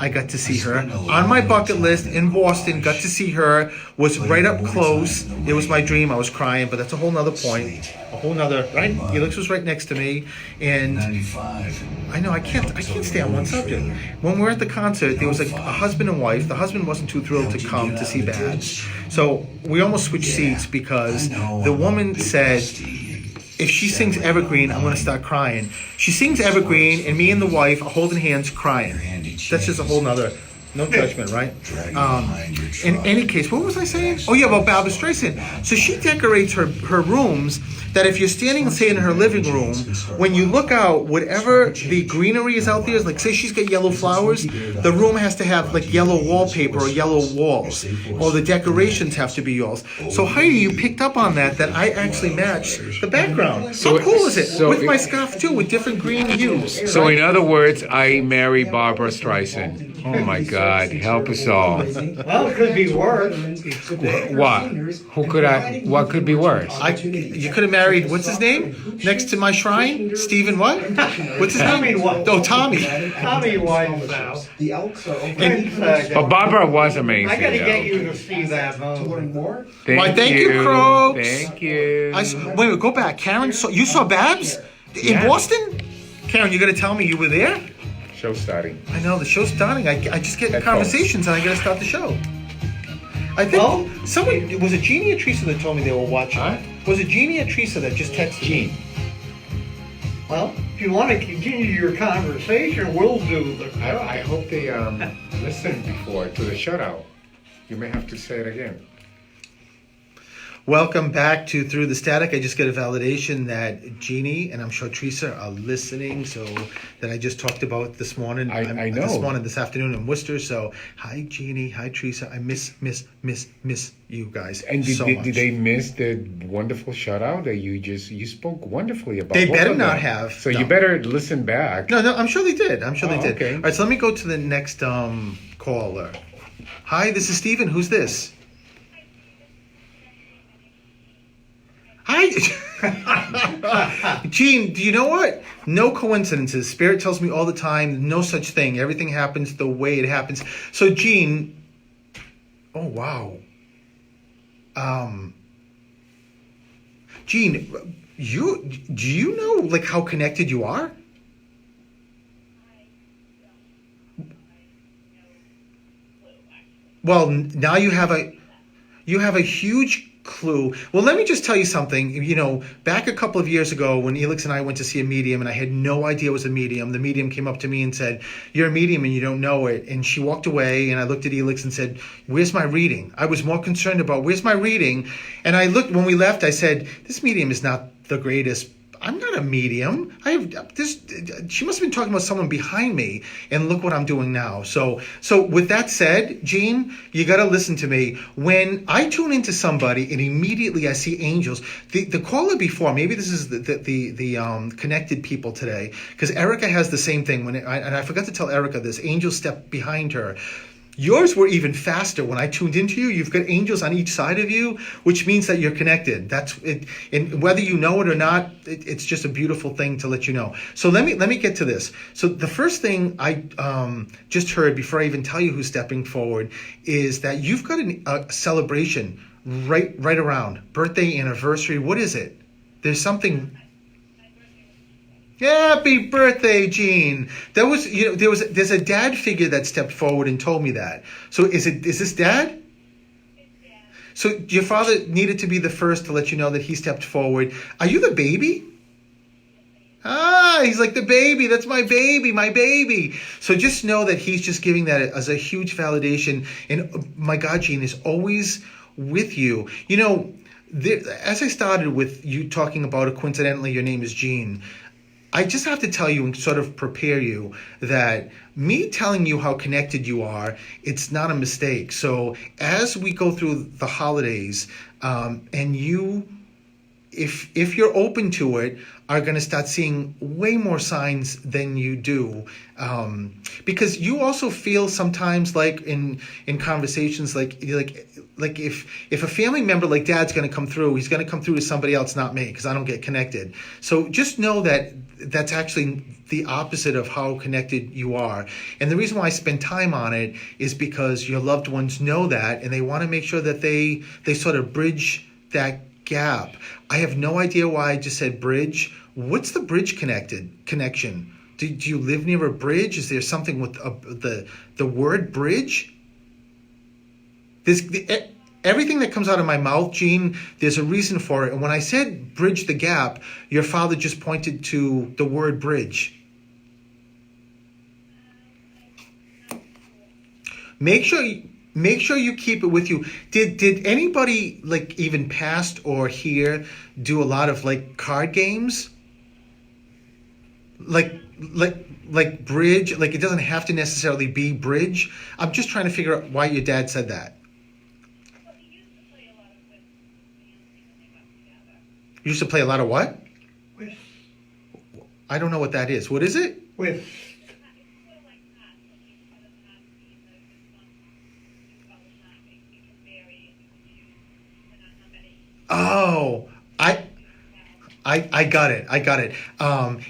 I got to see her on my bucket list in Boston. Got to see her. Was right up close. It was my dream. I was crying, but that's a whole nother point. A whole nother right. Felix was right next to me, and I know I can't stay on one subject. When we were at the concert, there was a husband and wife. The husband wasn't too thrilled to come to see Babs, so we almost switched seats because the woman said, if she sings Evergreen, I'm going to start crying. She sings Evergreen, and me and the wife are holding hands crying. That's just a whole nother, no judgment, right? In any case, what was I saying? Oh, yeah, about Barbara Streisand. So she decorates her rooms that if you're standing, say, in her living room, when you look out, whatever the greenery is out there, like say she's got yellow flowers, the room has to have like yellow wallpaper or yellow walls, or the decorations have to be yours. So Heidi, you picked up on that I actually matched the background. So How cool is it? so With it- my scarf too, with different green hues. So in other words, I marry Barbara Streisand. Oh my God, help us all. Well, it could be worse. What? What could be worse? You could have married, what's his name? Next to my shrine? Stephen what? What's his Tommy name? what? Oh, Tommy. Tommy White's out. The Elks are open. But Barbara was amazing. I gotta get though. you to see that To movie. learn more, Why, thank you, Croaks. Thank you. Wait, go back. Karen, you saw Babs? In Yeah. Boston? Karen, you're going to tell me you were there? Show starting. I know, the show's starting. I just get Headphones. conversations and I got to start the show. I think someone, was it Jeannie or Teresa that told me they were watching? Huh? Was it Jeannie or Teresa that just texted me? Well, if you want to continue your conversation, we'll do the. I hope they listened before to the shutout. You may have to say it again. Welcome back to Through the Static. I just got a validation that Jeannie and I'm sure Teresa are listening. So that I just talked about this morning. I know. This afternoon in Worcester. So hi Jeannie, hi Teresa. I miss you guys And so much. did they miss the wonderful shutout that you spoke wonderfully about? They both better of not them. have. So No. you better listen back. No, I'm sure they did. I'm sure Oh, they did. okay. All right, so let me go to the next caller. Hi, this is Stephen. Who's this? Hi. Gene, do you know what? No coincidences. Spirit tells me all the time, no such thing. Everything happens the way it happens. So, Gene, oh, wow. Gene, do you know, like, how connected you are? Well, now you have a huge clue. Well, let me just tell you something. You know, back a couple of years ago when Elix and I went to see a medium and I had no idea it was a medium, the medium came up to me and said, "You're a medium and you don't know it." And she walked away and I looked at Elix and said, "Where's my reading?" I was more concerned about where's my reading. And I looked, when we left, I said, "This medium is not the greatest. I'm not a medium. I have this. She must have been talking about someone behind me, and look what I'm doing now. So with that said, Gene, you got to listen to me. When I tune into somebody, and immediately I see angels. The caller before, maybe this is the connected people today, because Erica has the same thing. And I forgot to tell Erica this. Angels step behind her. Yours were even faster when I tuned into you. You've got angels on each side of you, which means that you're connected. That's it. And whether you know it or not, it's just a beautiful thing to let you know. So let me get to this. So the first thing I just heard before I even tell you who's stepping forward is that you've got a celebration right around birthday, anniversary. What is it? There's something. Happy birthday, Gene. There's a dad figure that stepped forward and told me that. So is this dad? So your father needed to be the first to let you know that he stepped forward. Are you the baby? Ah, he's like the baby. That's my baby. So just know that he's just giving that as a huge validation. And my God, Gene is always with you. You know, as I started with you talking about it, coincidentally, your name is Gene. I just have to tell you and sort of prepare you that me telling you how connected you are, it's not a mistake. So as we go through the holidays, and you, if you're open to it, are going to start seeing way more signs than you do, because you also feel sometimes like in conversations like if a family member like Dad's going to come through, he's going to come through to somebody else, not me, because I don't get connected. So just know that that's actually the opposite of how connected you are. And the reason why I spend time on it is because your loved ones know that, and they want to make sure that they sort of bridge that gap. I have no idea why I just said bridge. What's the bridge connection? Do you live near a bridge? Is there something with the word bridge? Everything that comes out of my mouth, Gene, there's a reason for it. And when I said bridge the gap, your father just pointed to the word bridge. Make sure you keep it with you. Did anybody like even past or here do a lot of like card games? Like bridge? Like it doesn't have to necessarily be bridge. I'm just trying to figure out why your dad said that. You used to play a lot of what? Whist. I don't know what that is. What is it? Whist. Oh, I got it.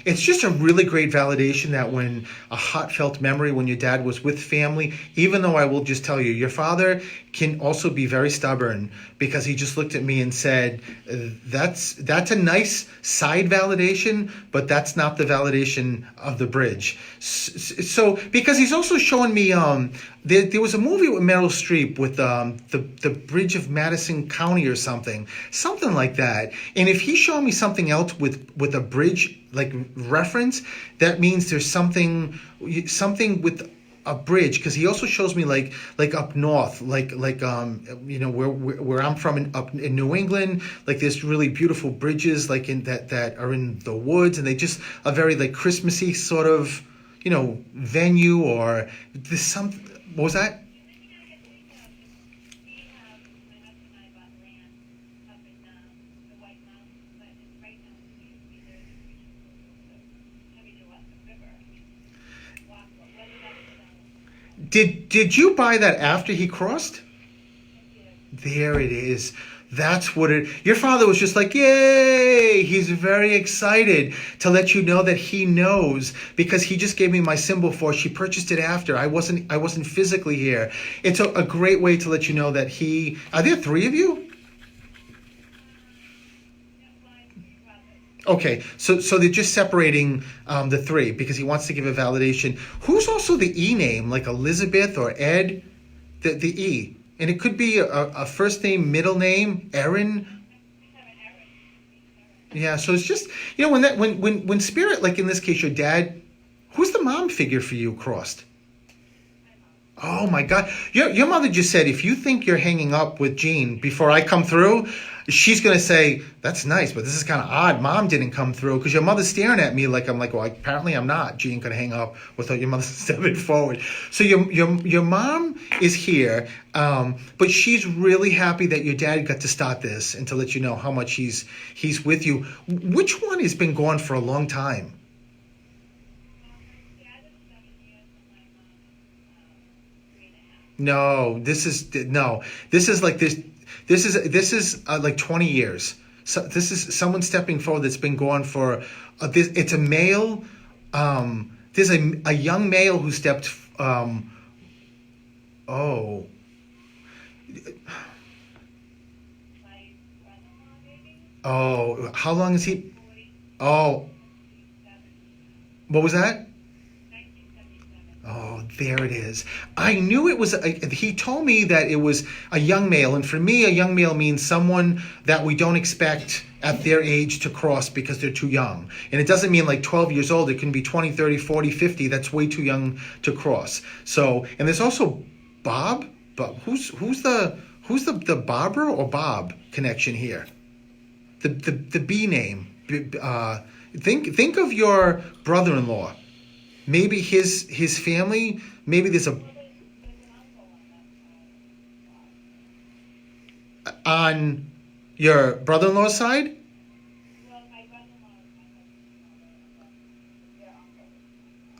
It's just a really great validation that when a heartfelt memory when your dad was with family, even though I will just tell you, your father can also be very stubborn, because he just looked at me and said, that's a nice side validation, but that's not the validation of the bridge. So because he's also showing me, there was a movie with Meryl Streep with the Bridge of Madison County or something like that. And if he's showing me something else with a bridge like reference, that means there's something with a bridge, because he also shows me like up north, like where I'm from up in New England, like there's really beautiful bridges like in that are in the woods, and they just a very like Christmassy sort of venue, or there's some. What was that? Did you buy that after he crossed? There it is. That's what it. Your father was just like, yay! He's very excited to let you know that he knows, because he just gave me my symbol for. She purchased it after. I wasn't physically here. It's a great way to let you know that he. Are there 3 of you? Okay, so they're just separating the 3 because he wants to give a validation. Who's also the E name, like Elizabeth or Ed? The E. And it could be a first name, middle name, Erin. Yeah, so it's just, when spirit, like in this case, your dad, who's the mom figure for you crossed? Oh my God. Your mother just said if you think you're hanging up with Gene before I come through, she's going to say, that's nice, but this is kind of odd. Mom didn't come through because your mother's staring at me like I'm like, well, apparently I'm not. Gene could hang up without your mother stepping forward. So your mom is here, but she's really happy that your dad got to start this and to let you know how much he's with you. Which one has been gone for a long time? No, this is like this. This is like 20 years. So this is someone stepping forward that's been gone for. It's a male. There's a young male who stepped. Oh. Oh, how long is he? Oh. What was that? Oh, there it is. I knew it was, he told me that it was a young male. And for me, a young male means someone that we don't expect at their age to cross because they're too young. And it doesn't mean like 12 years old. It can be 20, 30, 40, 50. That's way too young to cross. So, and there's also Bob. But who's the Barbara or Bob connection here? The B name. Think of your brother-in-law. Maybe his family, maybe there's on your brother-in-law's side?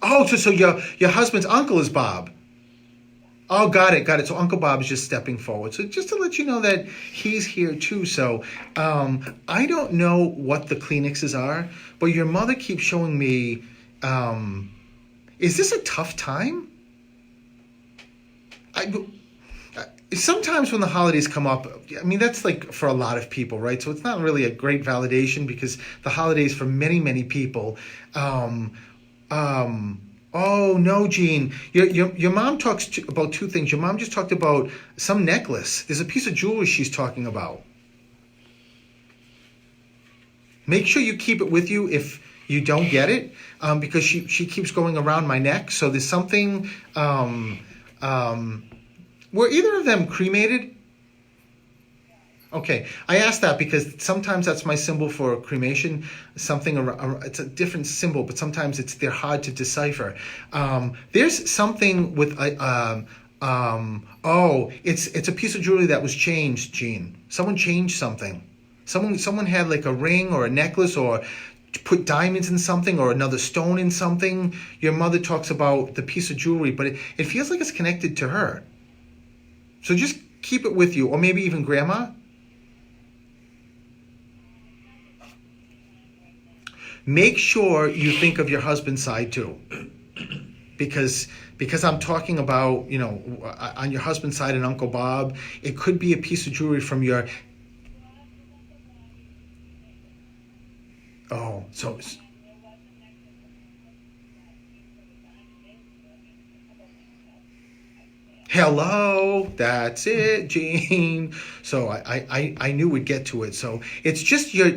Oh, so your husband's uncle is Bob. Oh, got it. So Uncle Bob is just stepping forward. So just to let you know that he's here too. So I don't know what the Kleenexes are, but your mother keeps showing me... is this a tough time? Sometimes when the holidays come up, I mean, that's like for a lot of people, right? So it's not really a great validation because the holidays for many, many people. Oh, no, Gene. Your mom talks about two things. Your mom just talked about some necklace. There's a piece of jewelry she's talking about. Make sure you keep it with you if you don't get it, because she keeps going around my neck. So there's something. Were either of them cremated? Okay, I asked that because sometimes that's my symbol for cremation. Something it's a different symbol, but sometimes they're hard to decipher. There's something with it's a piece of jewelry that was changed, Gene. Someone changed something. Someone had like a ring or a necklace or put diamonds in something or another stone in something. Your mother talks about the piece of jewelry, but it feels like it's connected to her. So just keep it with you, or maybe even grandma. Make sure you think of your husband's side too. Because I'm talking about, on your husband's side and Uncle Bob, it could be a piece of jewelry from your... Oh, so... Hello, that's it, Gene. So I knew we'd get to it. So it's just your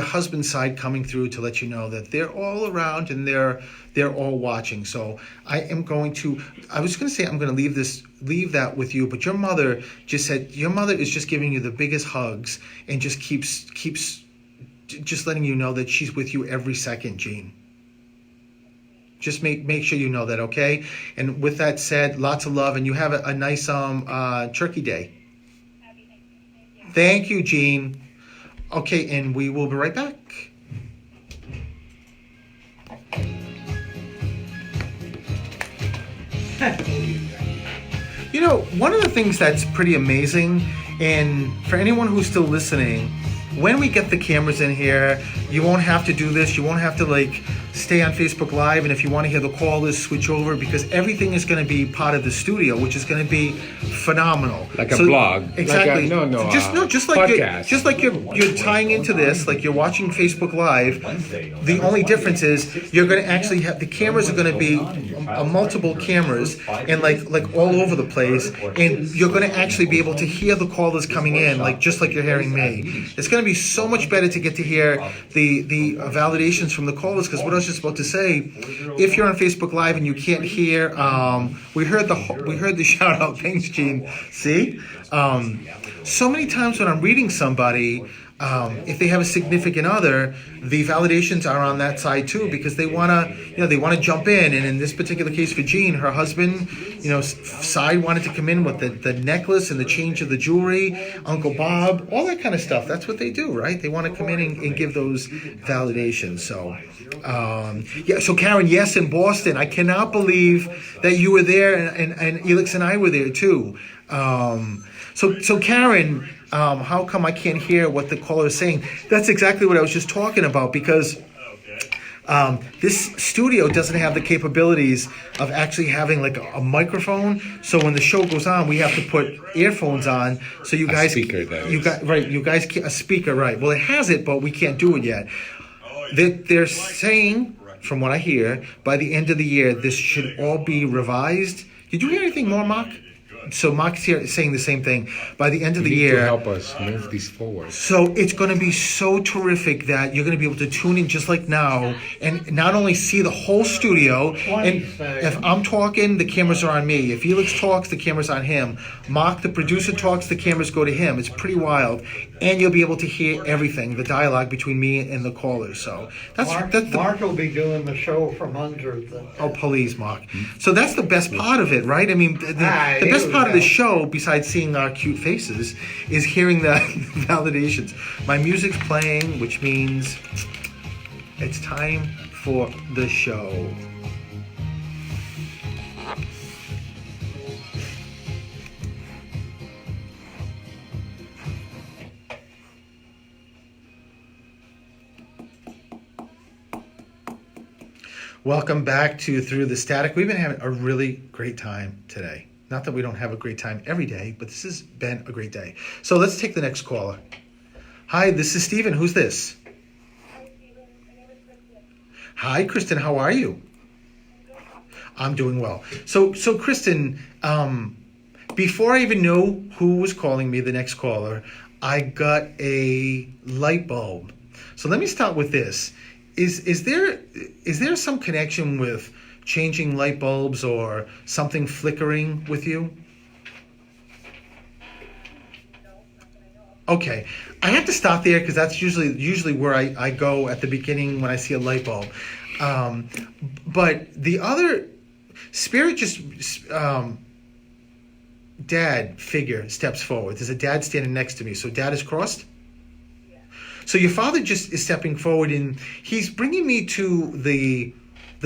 husband's side coming through to let you know that they're all around and they're all watching. So I'm going to leave that with you. But your mother just said your mother is just giving you the biggest hugs and just keeps just letting you know that she's with you every second, Gene. Just make sure you know that, okay? And with that said, lots of love, and you have a nice Turkey Day. Thank you, Gene. Okay, and we will be right back. One of the things that's pretty amazing, and for anyone who's still listening, when we get the cameras in here, you won't have to do this. You won't have to stay on Facebook Live, and if you want to hear the callers, switch over, because everything is going to be part of the studio, which is going to be phenomenal. Like a blog. Exactly. Just like you're tying into this, like you're watching Facebook Live. The only difference is you're going to actually have the cameras are going to be multiple cameras and like all over the place, and you're going to actually be able to hear the callers coming in, just like you're hearing me. It's going to be so much better to get to hear the validations from the callers, because what else was just about to say, if you're on Facebook Live and you can't hear, we heard the shout out. Thanks, Gene. See, so many times when I'm reading somebody, if they have a significant other, the validations are on that side too, because they wanna jump in. And in this particular case for Jean, her husband, side wanted to come in with the necklace and the change of the jewelry, Uncle Bob, all that kind of stuff. That's what they do, right? They want to come in and give those validations. So, so Karen, yes, in Boston, I cannot believe that you were there, and Elix and I were there too. So Karen, how come I can't hear what the caller is saying? That's exactly what I was just talking about, because this studio doesn't have the capabilities of actually having like a microphone. So when the show goes on, we have to put earphones on. So you guys, a speaker, right? Well, it has it, but we can't do it yet. They're saying, from what I hear, by the end of the year, this should all be revised. Did you hear anything more, Mark? So Mark's here saying the same thing. By the end of the year, to help us move these forward. So it's going to be so terrific that you're going to be able to tune in just like now, and not only see the whole studio. And if I'm talking, the cameras are on me. If Felix talks, the cameras on him. Mark, the producer, talks, the cameras go to him. It's pretty wild, and you'll be able to hear everything, the dialogue between me and the callers. So Mark will be doing the show from under the. Oh, please, Mark. So that's the best part of it, right? I mean, the best part of the show, besides seeing our cute faces, is hearing the validations. My music's playing, which means it's time for the show. Welcome back to Through the Static. We've been having a really great time today. Not that we don't have a great time every day, but this has been a great day. So let's take the next caller. Hi, this is Steven. Who's this? Hi, Stephen. My name is Kristen. Hi, Kristen. How are you? I'm doing well. So Kristen, before I even know who was calling me, the next caller, I got a light bulb. So let me start with this. Is there some connection with changing light bulbs or something flickering with you? Okay, I have to stop there because that's usually where I go at the beginning when I see a light bulb. But the other spirit dad figure steps forward. There's a dad standing next to me. So dad is crossed? So your father just is stepping forward, and he's bringing me to the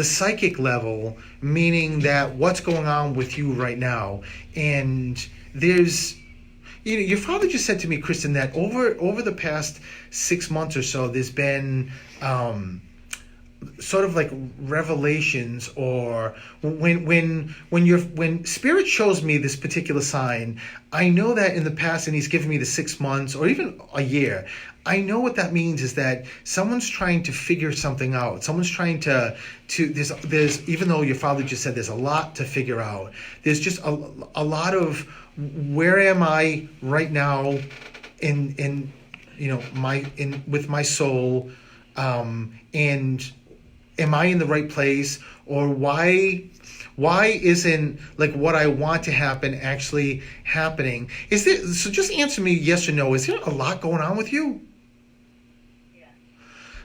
psychic level, meaning that what's going on with you right now. And there's, your father just said to me, Kristen, that over the past 6 months or so, there's been sort of like revelations, or when spirit shows me this particular sign, I know that in the past, and he's given me the 6 months or even a year, I know what that means is that someone's trying to figure something out. Someone's trying to there's even though your father just said there's a lot to figure out, there's just a lot of where am I right now in with my soul, and am I in the right place, or why isn't like what I want to happen actually happening? So just answer me yes or no. Is there a lot going on with you?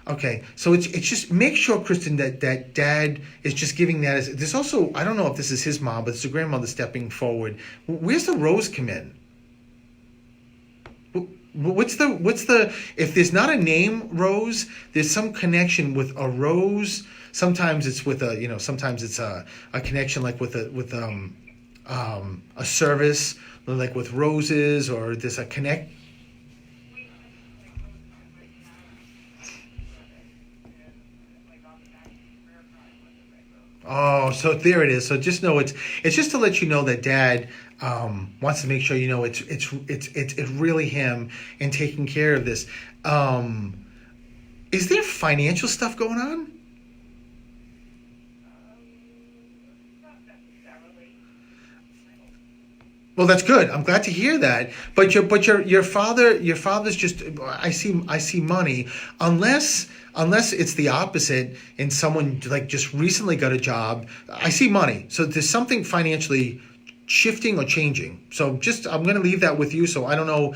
Okay, so it's just make sure, Kristen, that dad is just giving that as. There's also, I don't know if this is his mom, but it's a grandmother stepping forward. Where's the rose come in? What's the if there's not a name Rose, there's some connection with a rose. Sometimes it's with sometimes it's a connection like with a service, like with roses, or there's a connect. Oh, so there it is. So just know it's just to let you know that dad wants to make sure you know it's really him and taking care of this. Is there financial stuff going on? Not necessarily. Well, that's good. I'm glad to hear that. But your father's just, I see money. Unless it's the opposite and someone like just recently got a job, I see money. So there's something financially shifting or changing. So just I'm going to leave that with you. So I don't know,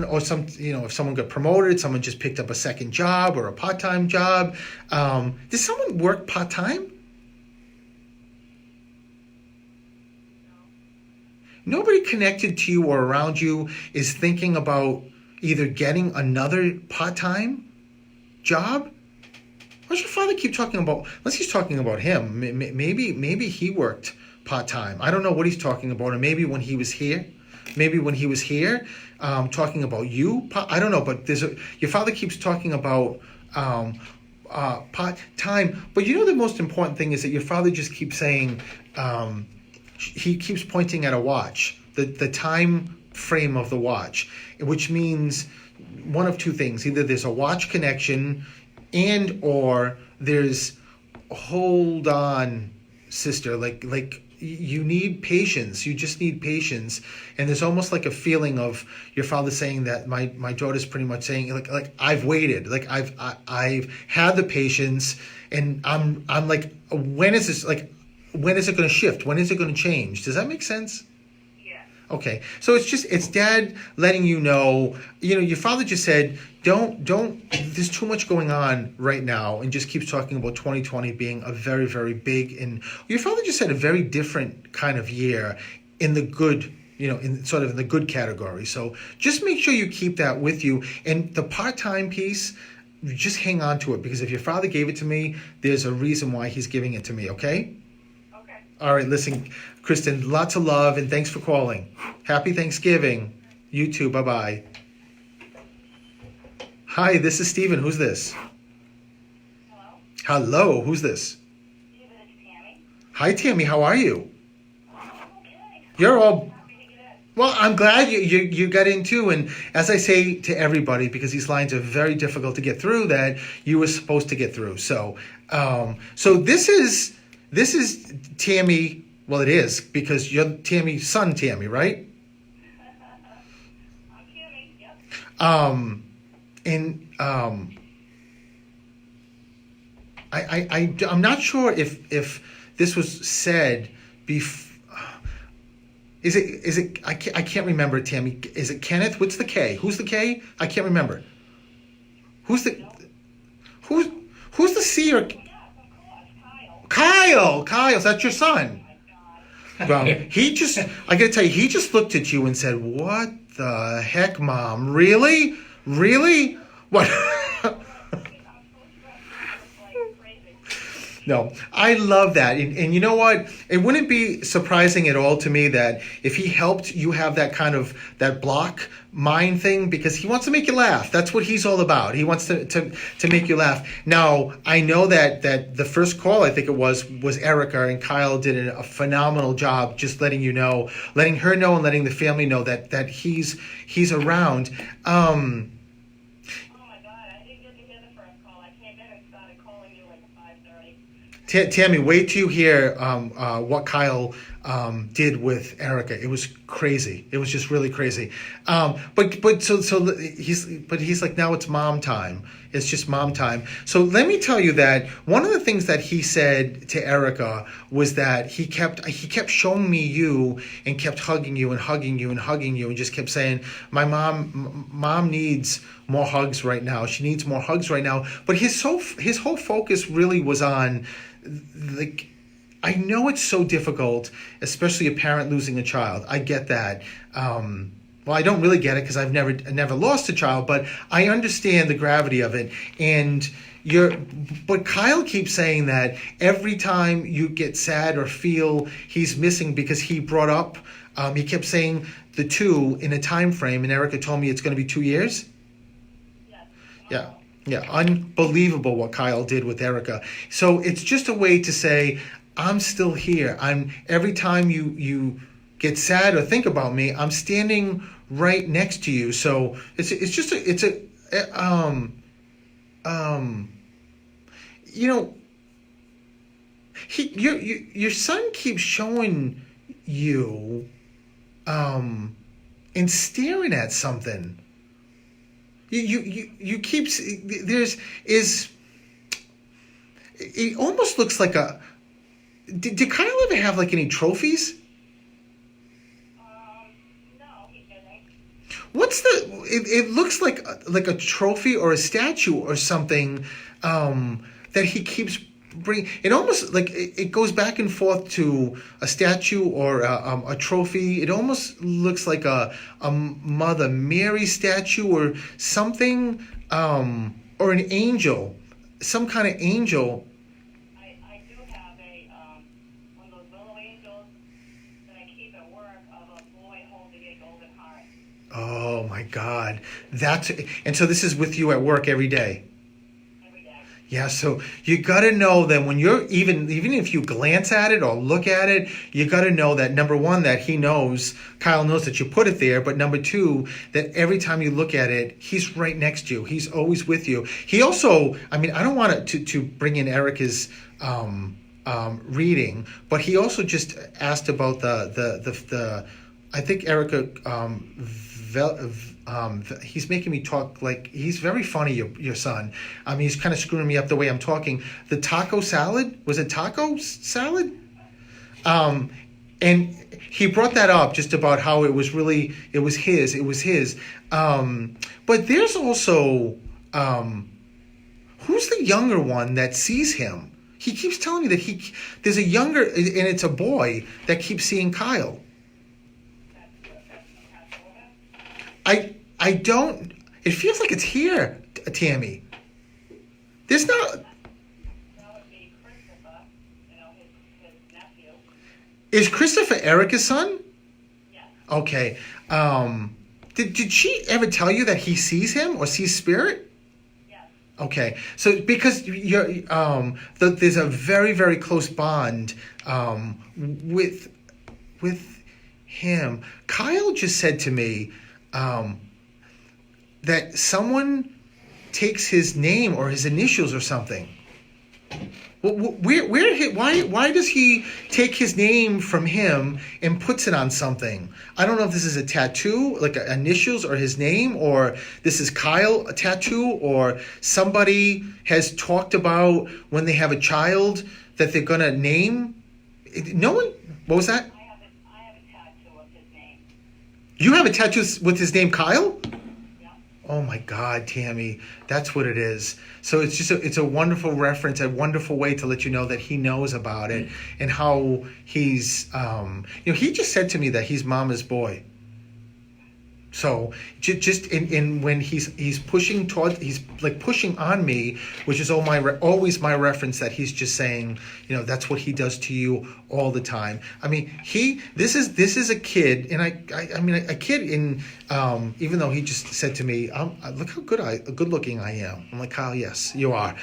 or if someone got promoted, someone just picked up a second job or a part-time job. Does someone work part-time? Nobody connected to you or around you is thinking about either getting another part-time job. Why does your father keep talking about, unless he's talking about him, maybe he worked part-time. I don't know what he's talking about, or maybe when he was here, talking about you. I don't know, but your father keeps talking about part-time. But you know the most important thing is that your father just keeps saying, he keeps pointing at a watch, the time frame of the watch, which means one of two things. Either there's a watch connection and or there's, hold on, sister, like you need patience. You just need patience. And there's almost like a feeling of your father saying that my daughter's pretty much saying like I've waited, like I've had the patience, and I'm like, when is this, like, when is it going to shift? When is it going to change? Does that make sense? Yeah. Okay. So it's dad letting you know, your father just said, don't, there's too much going on right now, and just keeps talking about 2020 being a very, very big, and your father just said a very different kind of year in the good, in sort of in the good category. So just make sure you keep that with you. And the part-time piece, just hang on to it, because if your father gave it to me, there's a reason why he's giving it to me, okay? Okay. All right, listen, Kristen, lots of love, and thanks for calling. Happy Thanksgiving. You too, bye-bye. Hi, this is Steven. Who's this? Hello? Hello, who's this? Steven, it's Tammy. Hi, Tammy, how are you? Okay. You're all... Happy to get in. Well, I'm glad you got in too, and as I say to everybody, because these lines are very difficult to get through, that you were supposed to get through. So this is Tammy. Well, it is, because you're Tammy's son, Tammy, right? I'm Tammy, yep. I'm not sure if this was said before. Is it? I can't remember, Tammy. Is it Kenneth? What's the K? Who's the K? I can't remember. Who's the C or? Yes, of course, Kyle. Kyle, that's your son. Well, I gotta tell you, he just looked at you and said, "What the heck, Mom? Really? What?" No, I love that. And you know what? It wouldn't be surprising at all to me that if he helped you have that kind of, that block mind thing, because he wants to make you laugh. That's what he's all about. He wants to make you laugh. Now, I know that the first call, I think it was Erica, and Kyle did a phenomenal job just letting her know and letting the family know that he's around. Oh my God, I didn't get to hear the first call. I came in and started calling you like at 5:30. Tammy, wait till you hear what Kyle did with Erica. It was crazy. It was just really crazy. But he's like, now it's mom time. It's just mom time. So let me tell you that one of the things that he said to Erica was that he kept showing me you, and kept hugging you and hugging you and hugging you, and just kept saying, my mom needs more hugs right now. She needs more hugs right now. But his whole focus really was on, like, I know it's so difficult, especially a parent losing a child. I get that. Well, I don't really get it, because I've never lost a child, but I understand the gravity of it. And but Kyle keeps saying that every time you get sad or feel he's missing, because he brought up, he kept saying the 2 in a time frame, and Erica told me it's going to be 2 years. Yes. Yeah, unbelievable what Kyle did with Erica. So it's just a way to say, I'm still here. Every time you get sad or think about me, I'm standing right next to you. So your son keeps showing you and staring at something. You keep it almost looks like a. Did Kyle ever have like any trophies? No, he didn't. What's the? It looks like a trophy or a statue or something that he keeps bringing. It almost like it goes back and forth to a statue or a trophy. It almost looks like a Mother Mary statue or something, or an angel, some kind of angel. I do have one of those willow angels that I keep at work of a boy holding a golden heart. Oh my God, and so this is with you at work every day. Every day. Yeah, so you got to know that when you're even if you glance at it or look at it, you got to know that number one, that Kyle knows that you put it there, but number two, that every time you look at it, he's right next to you. He's always with you. He also, I mean, I don't want to bring in Erica's reading, but he also just asked about the I think Erica he's making me talk like he's very funny, your son. He's kind of screwing me up the way I'm talking. The taco salad, was it taco salad? And he brought that up just about how it was his. But there's also who's the younger one that sees him? He keeps telling me that there's a younger, and it's a boy that keeps seeing Kyle. I don't. It feels like it's here, Tammy. There's not. That would be Christopher, his nephew. Is Christopher Erica's son? Yes. Okay. Did she ever tell you that he sees him or sees spirit? Yes. Okay. So because there's a very, very close bond with him. Kyle just said to me that someone takes his name or his initials or something. Why does he take his name from him and puts it on something? I don't know if this is a tattoo, like initials or his name, or this is Kyle, a tattoo, or somebody has talked about when they have a child that they're going to name. No one, what was that? I have a tattoo of his name. You have a tattoo with his name, Kyle? Yeah. Oh my God, Tammy, that's what it is. So it's just it's a wonderful reference, a wonderful way to let you know that he knows about it and how he's, he just said to me that he's mama's boy. So just in when he's pushing towards, he's like pushing on me, which is always my reference that he's just saying, that's what he does to you all the time. I mean, this is a kid, and I mean a kid in even though he just said to me, look how good looking I am. I'm like, Kyle, yes, you are.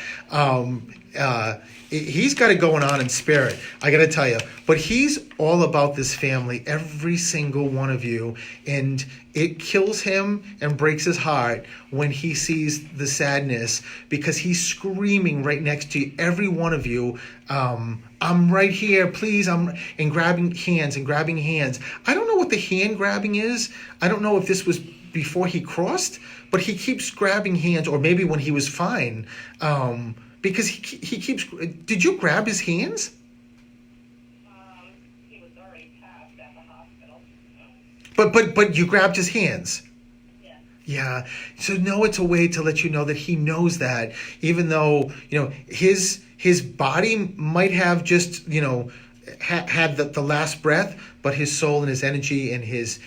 He's got it going on in spirit, I got to tell you. But he's all about this family, every single one of you. And it kills him and breaks his heart when he sees the sadness, because he's screaming right next to every one of you. I'm right here, please. And grabbing hands. I don't know what the hand grabbing is. I don't know if this was before he crossed, but he keeps grabbing hands, or maybe when he was fine. Because he keeps. Did you grab his hands? He was already passed at the hospital. But you grabbed his hands. Yeah. Yeah. So no, it's a way to let you know that he knows that, even though his body might have just had the last breath, but his soul and his energy and his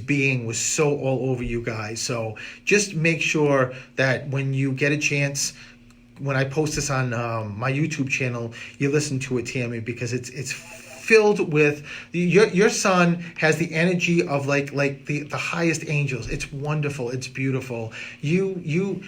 being was so all over you guys. So just make sure that when you get a chance, when I post this on my YouTube channel, you listen to it, Tammy, because it's filled with your son has the energy of like the highest angels. It's wonderful. It's beautiful. You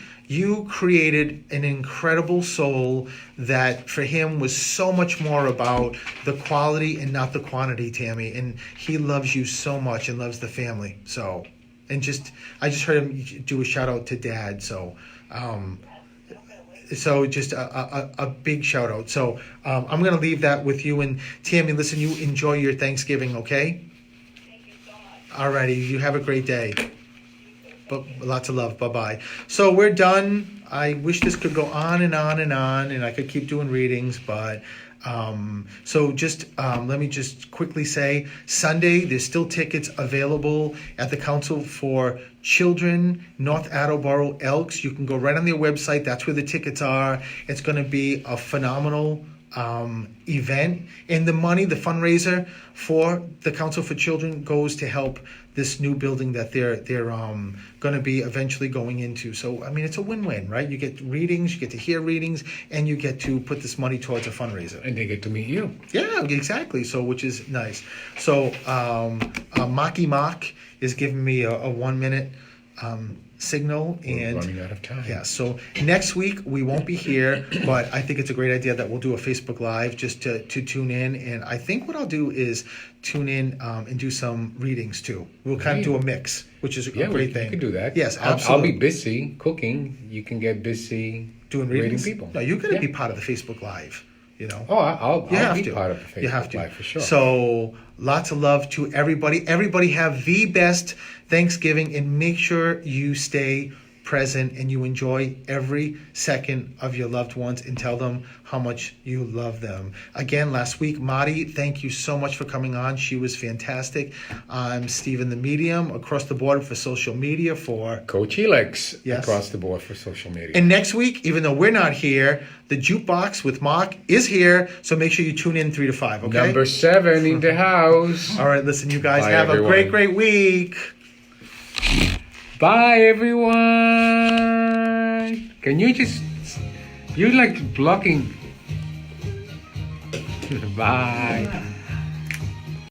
created an incredible soul that for him was so much more about the quality and not the quantity, Tammy. And he loves you so much and loves the family. So, I just heard him do a shout out to Dad. So, So just a big shout out. So I'm going to leave that with you. And Tammy, listen, you enjoy your Thanksgiving, okay? Thank you so much. Alrighty, you have a great day. But lots of love. Bye-bye. So we're done. I wish this could go on and on and on, and I could keep doing readings, but so just let me just quickly say, Sunday, there's still tickets available at the Council for Children, North Attleboro Elks. You can go right on their website. That's where the tickets are. It's going to be a phenomenal event, and the money, the fundraiser for the Council for Children goes to help this new building that they're going to be eventually going into. So I mean, it's a win-win, right? You get readings, you get to hear readings, and you get to put this money towards a fundraiser. And they get to meet you. Yeah, exactly. So which is nice. So Maki Mock is giving me a 1 minute signal, and We're running out of time. yeah, so next week we won't be here, but I think it's a great idea that we'll do a Facebook Live just to tune in, and I think what I'll do is tune in and do some readings too. We'll kind of do a mix, which is a great thing. You can do that. Yes, I'll absolutely. be busy cooking. You can get busy Doing readings. people. No, you're going to Yeah. be part of the Facebook Live, you know. Oh, I'll You have be to. part of the Facebook You have to. Live for sure. So lots of love to everybody. Everybody have the best Thanksgiving, and make sure you stay present and you enjoy every second of your loved ones, and tell them how much you love them. Again, last week, Marty, thank you so much for coming on. She was fantastic. I'm Stephen the Medium, across the board for social media for... Coach Elex Yes. across the board for social media. And next week, even though we're not here, the Jukebox with Mark is here, so make sure you tune in 3 to 5, okay? Number 7 in the house. All right, listen, you guys Bye, have everyone. a great week. Bye, everyone. Can you just... You're like blocking... Bye.